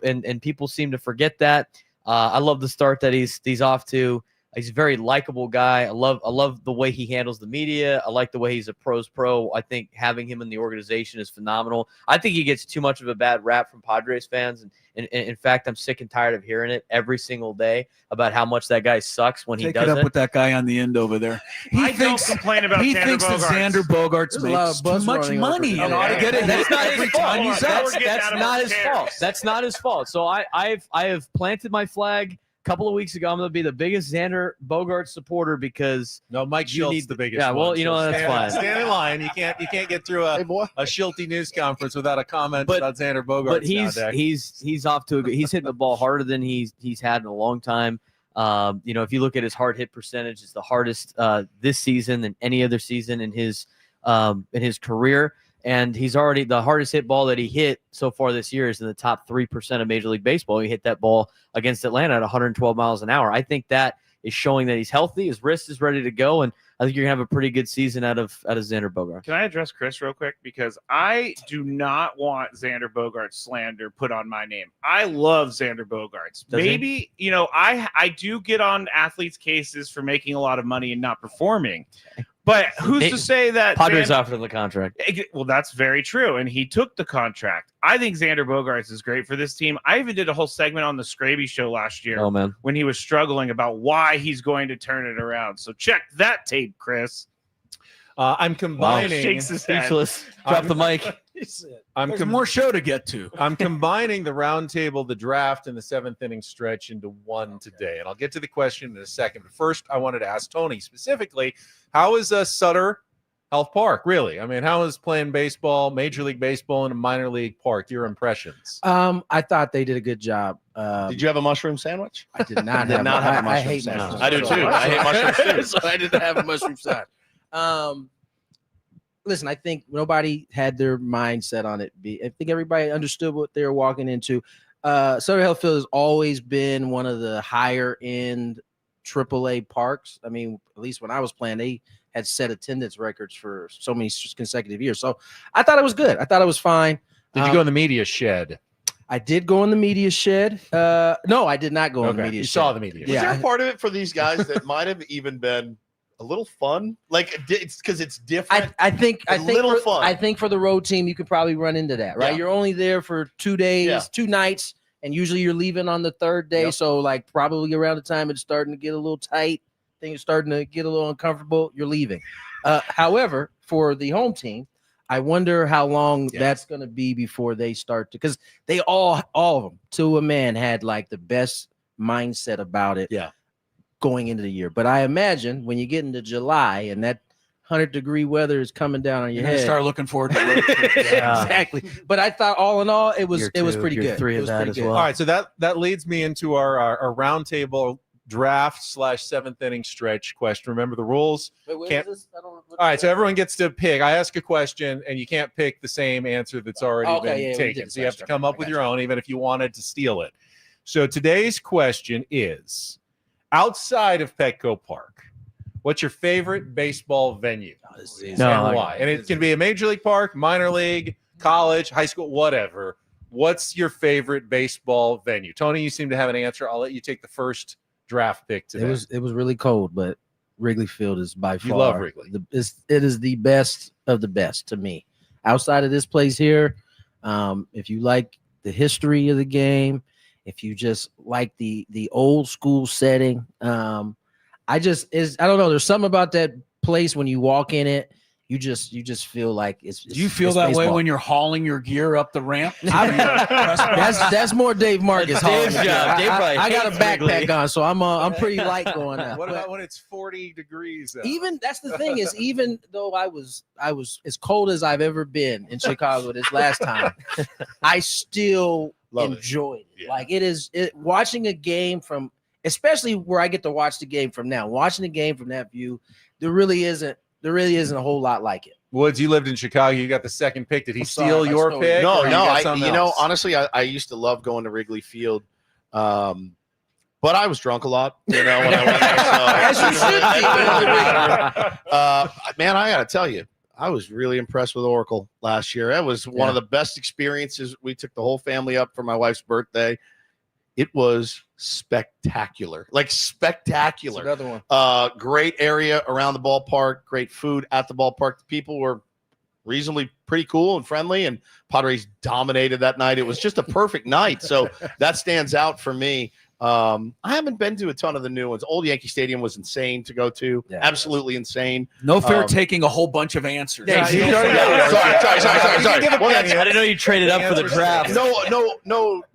And people seem to forget that. I love the start that he's off to. He's a very likable guy. I love the way he handles the media. I like the way he's a pro's pro. I think having him in the organization is phenomenal. I think he gets too much of a bad rap from Padres fans. And in fact, I'm sick and tired of hearing it every single day about how much that guy sucks when he Take doesn't. it up with that guy on the end over there. I don't complain about He Xander thinks that Bogaerts. Xander Bogaerts There's a lot makes of too buzz much running money. over And him. I get it. That's not his every fault. time he says That's not his fault. That's not his fault. So I have planted my flag a couple of weeks ago. I'm going to be the biggest Xander Bogaerts supporter because No, Mike You Schultz need- the biggest. yeah, well, one, that's stand, fine. Stand in line. You can't get through a Schultz news conference without a comment But- about Xander Bogaerts. but he's nowadays. he's off to he's hitting the ball harder than he's had in a long time. If you look at his hard hit percentage, it's the hardest this season than any other season in his career. And he's already the hardest hit ball that he hit so far this year is in the top 3% of Major League Baseball. He hit that ball against Atlanta at 112 miles an hour. I think that is showing that he's healthy. His wrist is ready to go. And I think you're gonna have a pretty good season out of Xander Bogaerts. Can I address Chris real quick? Because I do not want Xander Bogaerts slander put on my name. I love Xander Bogaerts. Maybe, I do get on athletes' cases for making a lot of money and not performing. But who's to say that Padres offered him the contract? Well, that's very true, and he took the contract. I think Xander Bogaerts is great for this team. I even did a whole segment on the Scraby show last year when he was struggling about why he's going to turn it around. So check that tape, Chris. I'm combining. Shakes his head. Speechless. Drop the mic. There's more show to get to. I'm combining the roundtable, the draft, and the 7th inning stretch into one today. And I'll get to the question in a second. But first, I wanted to ask Tony specifically, how is Sutter Health Park, really? I mean, how is playing baseball, Major League Baseball in a minor league park? Your impressions? I thought they did a good job. Did you have a mushroom sandwich? I did not have a mushroom I hate sandwich. mushrooms. I do too. I hate mushrooms too. So I didn't have a mushroom salad. Listen, I think nobody had their mindset on it. I think everybody understood what they were walking into. Sutter Health Field has always been one of the higher end AAA parks. I mean, at least when I was playing, they had set attendance records for so many consecutive years. So I thought it was good. I thought it was fine. Did you go in the media shed? I did go in the media shed. No, I did not go in the media you shed. saw the media. Was there a part of it for these guys that might have even been a little fun? Like it's because it's different. I think fun. I think for the road team, you could probably run into that, right? Yeah. You're only there for 2 days, 2 nights, and usually you're leaving on the 3rd day. Yep. So like probably around the time it's starting to get a little tight, things are starting to get a little uncomfortable, you're leaving. However, for the home team, I wonder how long that's going to be before they start to, because they all of them to a man had like the best mindset about it. Yeah. Going into the year. But I imagine when you get into July and that 100-degree weather is coming down on your head, Start looking forward to road trips. Exactly. But I thought all in all, it was Year pretty two, year good. 3 It of was that pretty as good. well. All right, so that leads me into our roundtable draft / 7th inning stretch question. Remember the rules. Wait, where Can't- is this? I don't. All right, so everyone gets to pick. I ask a question, and you can't pick the same answer that's already been we taken. did So you have to start. come up I with got your own, even if you wanted to steal it. So today's question is, outside of Petco Park, what's your favorite baseball venue? And why? And it can be a major league park, minor league, college, high school, whatever. What's your favorite baseball venue? Tony, you seem to have an answer. I'll let you take the first draft pick today. It was really cold, but Wrigley Field is by far. You love Wrigley. It is the best of the best to me. Outside of this place here, if you like the history of the game, if you just like the old school setting, I don't know. There's something about that place when you walk in it. You just feel like it's. Do you feel that way when you're hauling your gear up the ramp? That's more Dave Marcus. Dave's job. Dave probably I got a hates backpack Wrigley. on, so I'm pretty light going up. What But about when it's 40 degrees out? even that's the thing is, even though I was as cold as I've ever been in Chicago this last time, I still Love it. enjoyed it. Yeah. Like watching a game from, especially where I get to watch the game from now. Watching the game from that view, there really isn't a whole lot like it. Woods, you lived in Chicago. You got the second pick. Did he I'm sorry, steal my your story. pick? No, or you got something else? honestly, I used to love going to Wrigley Field. But I was drunk a lot, when I went there. As you should be. Man, I got to tell you, I was really impressed with Oracle last year. That was one of the best experiences. We took the whole family up for my wife's birthday. It was spectacular, spectacular. Another one. Great area around the ballpark, great food at the ballpark. The people were reasonably pretty cool and friendly, and Padres dominated that night. It was just a perfect night. So that stands out for me. I haven't been to a ton of the new ones. Old Yankee Stadium was insane to go to. Yeah, absolutely insane. No fair taking a whole bunch of answers. Sorry. Give Well, I didn't know you traded up for the draft. no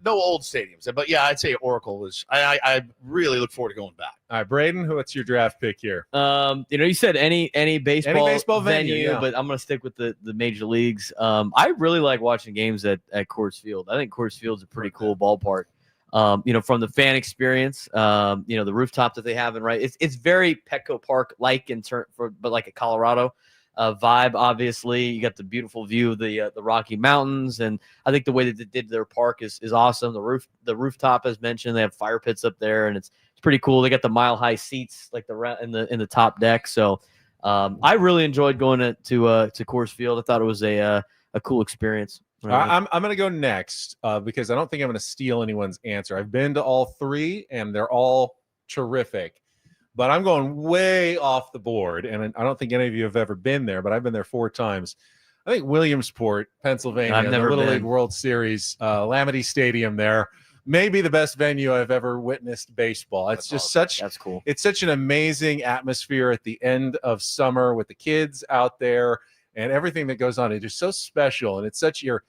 old stadiums. But yeah, I'd say Oracle was. I really look forward to going back. All right, Braden, what's your draft pick here? You said any baseball venue, venue, yeah. but I'm gonna stick with the major leagues. I really like watching games at Coors Field. I think Coors Field's a pretty cool ballpark. From the fan experience, the rooftop that they have, and it's very Petco Park like but like a Colorado vibe. Obviously, you got the beautiful view of the Rocky Mountains, and I think the way that they did their park is awesome. The rooftop, as mentioned, they have fire pits up there, and it's pretty cool. They got the mile high seats like in the top deck, so I really enjoyed going to Coors Field. I thought it was a cool experience. I'm going to go next because I don't think I'm going to steal anyone's answer. I've been to all three, and they're all terrific. But I'm going way off the board, and I don't think any of you have ever been there, but I've been there 4 times. I think Williamsport, Pennsylvania, I've never the Little been. League World Series, Lamity Stadium there, maybe the best venue I've ever witnessed baseball. It's just That's cool. It's such an amazing atmosphere at the end of summer with the kids out there and everything that goes on. It's just so special, and it's such you're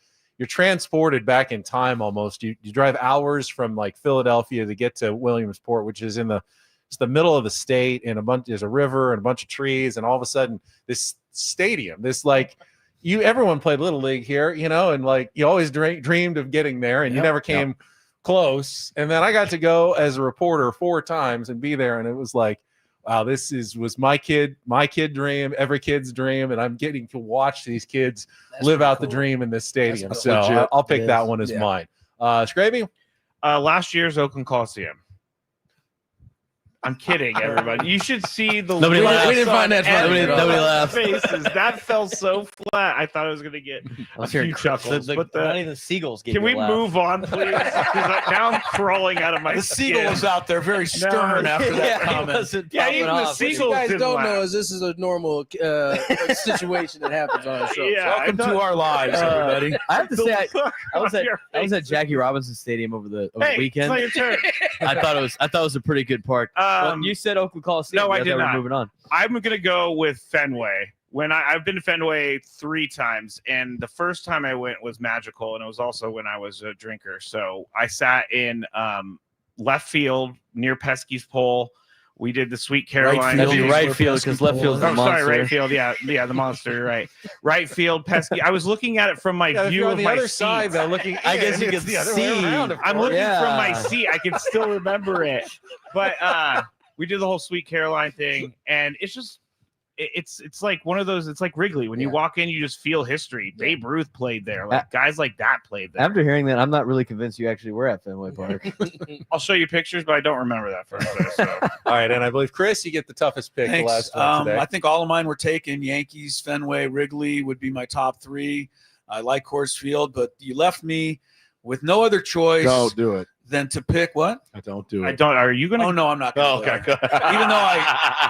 transported back in time almost. You drive hours from like Philadelphia to get to Williamsport, which is it's the middle of the state, and there's a river and a bunch of trees, and all of a sudden this stadium, this like everyone played Little League here, and like you always dreamed of getting there, and you never came close. And then I got to go as a reporter 4 times and be there, and it was like, wow, this was my kid dream, every kid's dream, and I'm getting to watch these kids live out the dream in this stadium. That's So legit. I'll pick that one as mine. Scraby? Last year's Oakland Coliseum. I'm kidding, everybody. You should see the Nobody look laughed. We didn't find that funny on at all. Nobody laughed. faces. That fell so flat. I thought I was going to get a few chuckles. But not even the Seagulls gave can me we a laugh. move on, please? Because now I'm crawling out of my The skin. seagull was out there very stern after that Yeah, he comment. wasn't Yeah, popping even the off. What you Seagulls guys didn't don't laugh. know is this is a normal situation that happens on our show. Yeah, Welcome to our lives, everybody. I have to The say, look I was on at your Jackie Robinson Stadium over the Hey, weekend. it's not your turn. I thought it was a pretty good park. Well, you said Oakland Coliseum. no, I thought did we were not. Moving on. I'm going to go with Fenway. I've been to Fenway 3 times, and the first time I went was magical, and it was also when I was a drinker. So I sat in left field near Pesky's pole. We did the Sweet Caroline. That'd be field. right field because left field is the Oh, sorry, monster. right field. Yeah, the monster. Right, right field. Pesky. I was looking at it from my If view you're on of the my other seat. side, though, looking I guess you it's can the other way see. around, of I'm course. looking from my Yeah. seat. I can still remember it. But we did the whole Sweet Caroline thing, and it's just it's like one of those. It's like Wrigley. When you walk in, you just feel history. Babe Ruth played there. Like guys like that played there. After hearing that, I'm not really convinced you actually were at Fenway Park. I'll show you pictures, but I don't remember that first. So. All right, and I believe, Chris, you get the toughest pick the Thanks. last one today. I think all of mine were taken. Yankees, Fenway, Wrigley would be my top 3. I like Coors Field, but you left me with no other choice Don't do it. than to pick what? Don't do it. I don't. Are you gonna? Oh no, I'm not. Oh, Gonna go okay. there.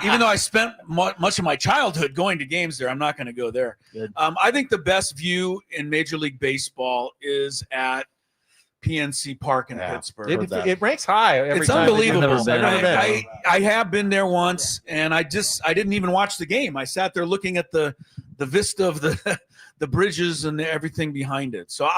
Even though I spent much of my childhood going to games there, I'm not going to go there. Good. I think the best view in Major League Baseball is at PNC Park in Pittsburgh. It ranks high. Every It's time. unbelievable. I've never been. I have been there once, and I didn't even watch the game. I sat there looking at the vista of the bridges and everything behind it. So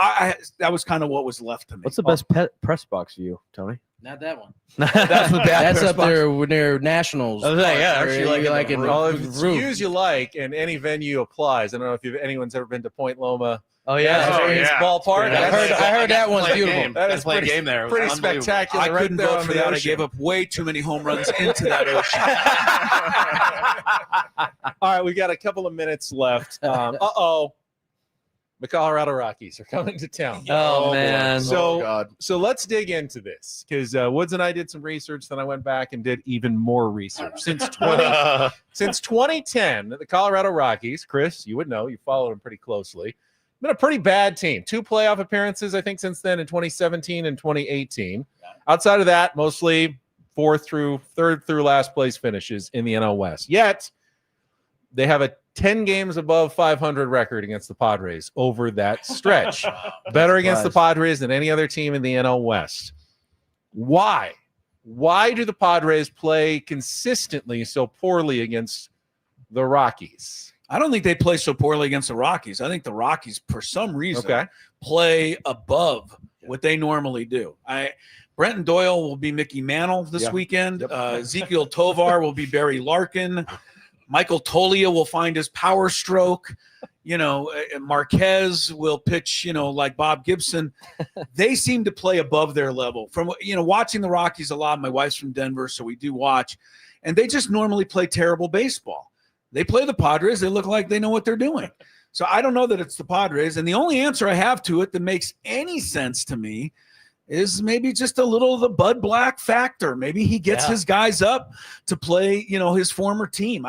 that was kind of what was left to me. What's the best press box view, Tony? Not that one. That's what That's up there with their nationals. I was like, yeah, Park, actually where you like in it. Well, if the it's roof. views you like and any venue applies. I don't know if anyone's ever been to Point Loma. Oh yeah, Oh, yeah. Ballpark. Yeah. I heard that one's Play a beautiful. game. That Got is to play a pretty- game there. It was Pretty unbelievable. spectacular. I right couldn't there vote on for the that. I ocean. gave up way too many home runs into that ocean. All right, we got a couple of minutes left. The Colorado Rockies are coming to town. Oh, boy. man. So- Oh, God. So let's dig into this because Woods and I did some research. Then I went back and did even more research. Since 2010, the Colorado Rockies, Chris, you would know, you followed them pretty closely, been a pretty bad team. 2 playoff appearances, I think, since then in 2017 and 2018. Outside of that, mostly third through last place finishes in the NL West. Yet they have a 10 games above 500 record against the Padres over that stretch. Better against the Padres than any other team in the NL West. Why? Why do the Padres play consistently so poorly against the Rockies? I don't think they play so poorly against the Rockies. I think the Rockies, for some reason, play above what they normally do. Brenton Doyle will be Mickey Mantle this weekend. Ezekiel Tovar will be Barry Larkin. Michael Tolia will find his power stroke. Marquez will pitch, like Bob Gibson. They seem to play above their level. From, watching the Rockies a lot, my wife's from Denver, so we do watch, and they just normally play terrible baseball. They play the Padres. They look like they know what they're doing. So I don't know that it's the Padres. And the only answer I have to it that makes any sense to me is maybe just a little of the Bud Black factor. Maybe he gets his guys up to play, his former team.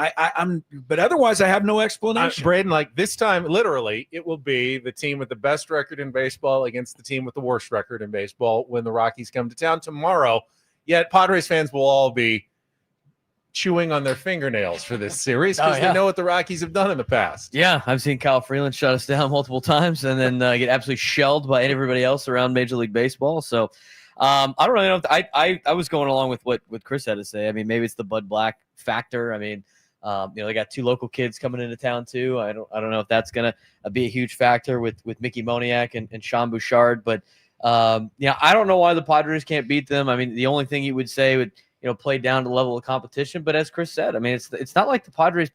But otherwise I have no explanation. Braden, like this time, literally, it will be the team with the best record in baseball against the team with the worst record in baseball when the Rockies come to town tomorrow. Yet Padres fans will all be chewing on their fingernails for this series because they know what the Rockies have done in the past. Yeah, I've seen Kyle Freeland shut us down multiple times and then get absolutely shelled by everybody else around Major League Baseball. So I don't really know. I was going along with what Chris had to say. I mean, maybe it's the Bud Black factor. I mean, they got 2 local kids coming into town too. I don't know if that's gonna be a huge factor with Mickey Moniak and Sean Bouchard, but I don't know why the Padres can't beat them. I mean, the only thing you would say would play down to the level of competition. But as Chris said, I mean, it's not like the Padres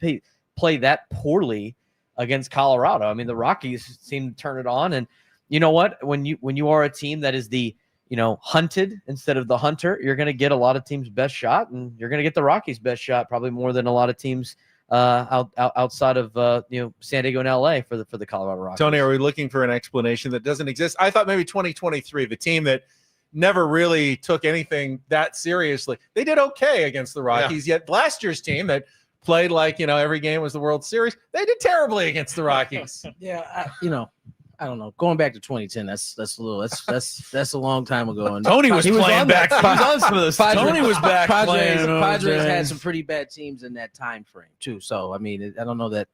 play that poorly against Colorado. I mean, the Rockies seem to turn it on. And you know what? When you are a team that is the, hunted instead of the hunter, you're going to get a lot of teams' best shot, and you're going to get the Rockies' best shot probably more than a lot of teams outside of San Diego and LA for the Colorado Rockies. Tony, are we looking for an explanation that doesn't exist? I thought maybe 2023, the team that never really took anything that seriously. They did okay against the Rockies, yet last year's team that played like, every game was the World Series, they did terribly against the Rockies. I don't know. Going back to 2010, that's a long time ago. And Tony was playing back. Tony was back. Padres had some pretty bad teams in that time frame too. So I mean, I don't know that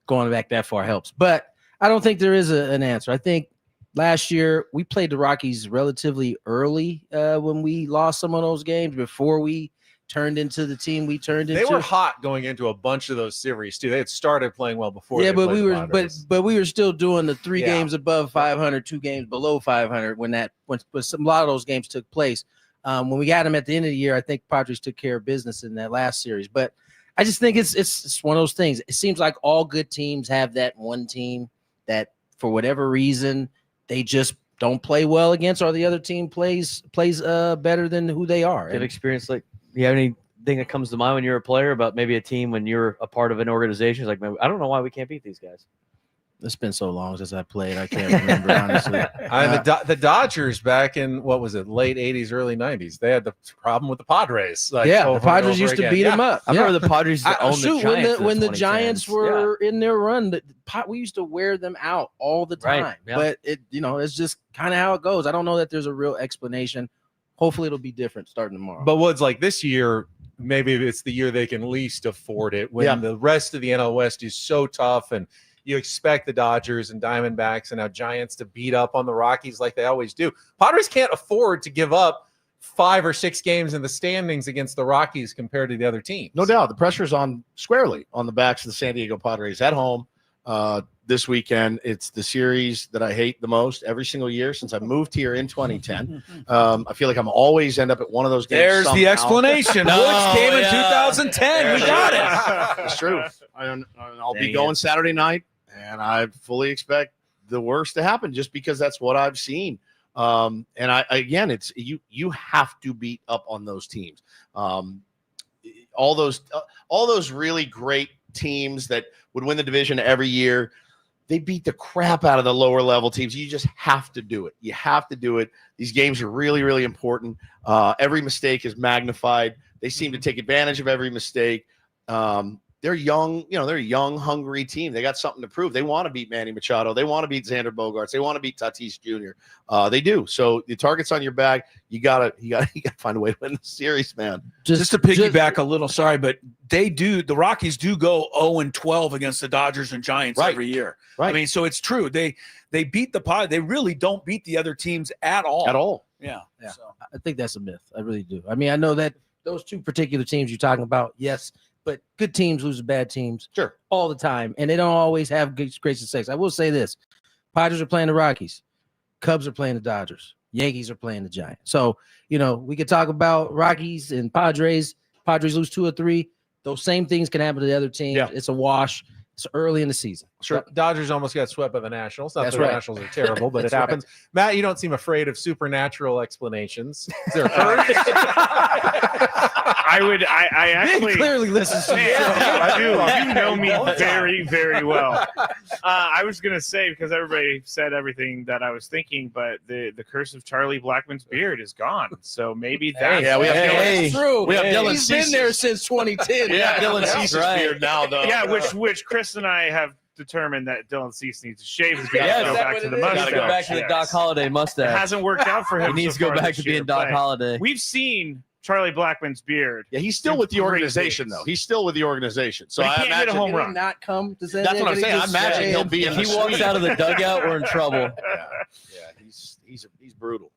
going back that far helps, but I don't think there is an answer. I think last year we played the Rockies relatively early when we lost some of those games before we turned into the team we turned into. They were hot going into a bunch of those series too. They had started playing well before. Yeah, but we were still doing the 3 games above 500, 2 games below 500 when a lot of those games took place. When we got them at the end of the year, I think Padres took care of business in that last series. But I just think it's one of those things. It seems like all good teams have that one team that for whatever reason they just don't play well against, or the other team plays better than who they are. Good experience. Like, you have anything that comes to mind when you're a player about maybe a team when you're a part of an organization? It's like, I don't know why we can't beat these guys. It's been so long since I played. I can't remember, honestly. The Dodgers back in, what was it, late 80s, early 90s, they had the problem with the Padres. The Padres used to beat them up. I remember the Padres owned the Giants when the Giants were in their run. We used to wear them out all the time. Right, yeah. But it's just kind of how it goes. I don't know that there's a real explanation. Hopefully it'll be different starting tomorrow. But Woods, like this year, maybe it's the year they can least afford it when the rest of the NL West is so tough, and you expect the Dodgers and Diamondbacks and now Giants to beat up on the Rockies like they always do. Padres can't afford to give up 5 or 6 games in the standings against the Rockies compared to the other teams. No doubt. The pressure's squarely on the backs of the San Diego Padres at home this weekend. It's the series that I hate the most every single year since I moved here in 2010. I feel like I'm always end up at one of those games. There's the explanation. Woods came in 2010. We got it. It's true. I'll be going Saturday night, and I fully expect the worst to happen just because that's what I've seen. And it's you have to beat up on those teams. All those really great teams that would win the division every year, they beat the crap out of the lower level teams. You just have to do it. You have to do it. These games are really, really important. Every mistake is magnified. They seem to take advantage of every mistake. They're young, they're a young, hungry team. They got something to prove. They want to beat Manny Machado. They want to beat Xander Bogaerts. They want to beat Tatis Jr. They do. So the target's on your back. You gotta find a way to win the series, man. Just to piggyback a little, sorry, but the Rockies do go 0-12 against the Dodgers and Giants every year. Right. I mean, so it's true. They beat the Padres. They really don't beat the other teams at all. At all. Yeah. So I think that's a myth. I really do. I mean, I know that those 2 particular teams you're talking about, yes, but good teams lose to bad teams all the time, and they don't always have great success. I will say this. Padres are playing the Rockies. Cubs are playing the Dodgers. Yankees are playing the Giants. So, we could talk about Rockies and Padres. Padres lose 2 or 3. Those same things can happen to the other team. Yeah. It's a wash. It's early in the season. Sure. Dodgers almost got swept by the Nationals. Not That's that the right. Nationals are terrible, but it That's right. happens. Matt, you don't seem afraid of supernatural explanations. Is there a curse? I actually clearly listens to the show. I do. You know me very, very well. I was gonna say, because everybody said everything that I was thinking, but the curse of Charlie Blackmon's beard is gone. So maybe that's Yeah, we have Hey, Dylan. true. We have Dylan He's been Cease's- there since 2010. We have Dylan That's Cease's right. beard now, though. yeah, which Chris and I have determined that Dylan Cease needs to shave his beard. Yeah, and go is that back what to it the is? Gotta mustache. go back to the Yes. Doc Holliday It mustache. hasn't worked out for He him. needs so to go far back this to year, being Doc but Holliday. We've seen Charlie Blackmon's beard. Yeah, he's still with the Great organization, days. though. He's still with the organization. So But he I can't hit a imagine home Did he run. not come to San That's what I'm Diego? saying. I imagine he'll be in If the he walks suite. out of the dugout, we're in trouble. Yeah, he's brutal.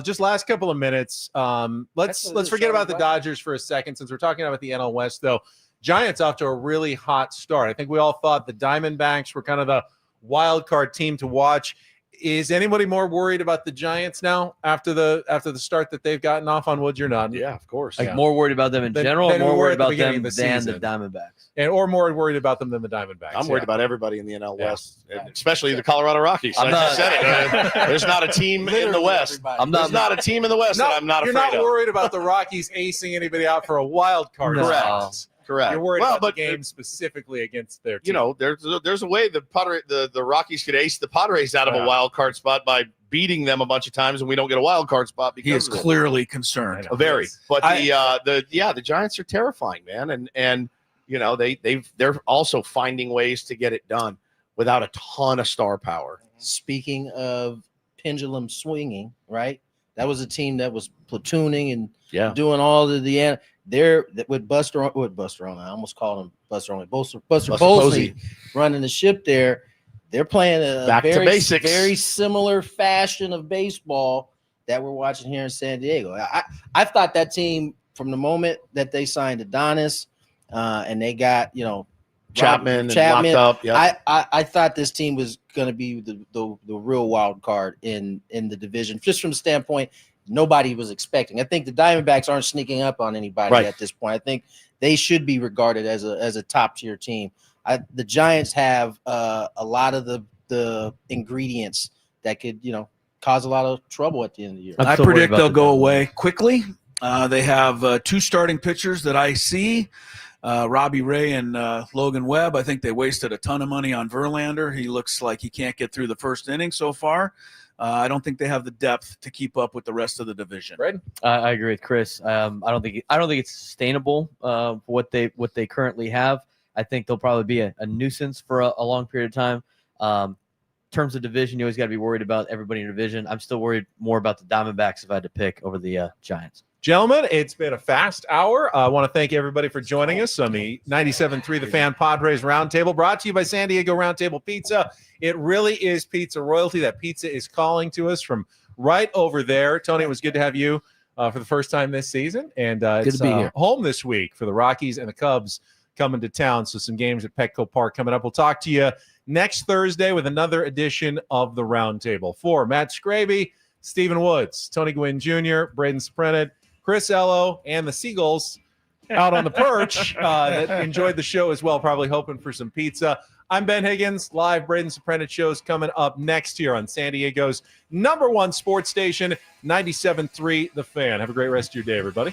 Just last couple of minutes. Let's forget about the Dodgers for a second, since we're talking about the NL West, though. Giants off to a really hot start. I think we all thought the Diamondbacks were kind of the wild card team to watch. Is anybody more worried about the Giants now after the start that they've gotten off on? Wood, you're not. Yeah, of course. Like more worried about them in Than- general, than or we more were worried at the about beginning them of the than season. the Diamondbacks. Or more worried about them than the Diamondbacks. I'm worried yeah. about everybody in the NL Yeah. West, and especially the Colorado Rockies. I'm I just not- said it. There's not a team in the West. There's not a team in the West No, that I'm not you're afraid not of. worried about the Rockies acing anybody out for a wild card. No. spot. Correct. You're worried Well, about but the game specifically against their team. you know, there's a way the Rockies could ace the Padres out of a wild card spot by beating them a bunch of times, and we don't get a wild card spot because He is of it. clearly concerned. Very. But the Giants are terrifying, man, and you know they're also finding ways to get it done without a ton of star power. Speaking of pendulum swinging, right? That was a team that was platooning and Yeah. doing all of the they're with Buster on. I almost called him Buster on. Buster Posey running the ship there. They're playing a Back to very, basics. very similar fashion of baseball that we're watching here in San Diego. I thought that team from the moment that they signed Adonis and they got Chapman locked up. Yeah. I thought this team was going to be the real wild card in the division, just from the standpoint nobody was expecting. I think the Diamondbacks aren't sneaking up on anybody at this point. I think they should be regarded as a top tier team. The Giants have a lot of the ingredients that could cause a lot of trouble at the end of the year. I predict they'll go away quickly. They have two starting pitchers that I see. Robbie Ray and Logan Webb. I think they wasted a ton of money on Verlander. He looks like he can't get through the first inning so far. I don't think they have the depth to keep up with the rest of the division. Right? I agree with Chris. I don't think it's sustainable what they currently have. I think they'll probably be a nuisance for a long period of time. In terms of division, you always got to be worried about everybody in your division. I'm still worried more about the Diamondbacks if I had to pick over the Giants. Gentlemen, it's been a fast hour. I want to thank everybody for joining us on the 97.3 The Fan Padres Roundtable, brought to you by San Diego Roundtable Pizza. It really is pizza royalty. That pizza is calling to us from right over there. Tony, it was good to have you for the first time this season. And it's to be here. Home this week for the Rockies and the Cubs coming to town. So some games at Petco Park coming up. We'll talk to you next Thursday with another edition of the Roundtable. For Matt Scraby, Stephen Woods, Tony Gwynn Jr., Braden Surprenant, Chris Ello, and the Seagulls out on the perch that enjoyed the show as well, probably hoping for some pizza. I'm Ben Higgins. Live Braden Surprenant shows coming up next here on San Diego's #1 sports station, 97.3 The Fan. Have a great rest of your day, everybody.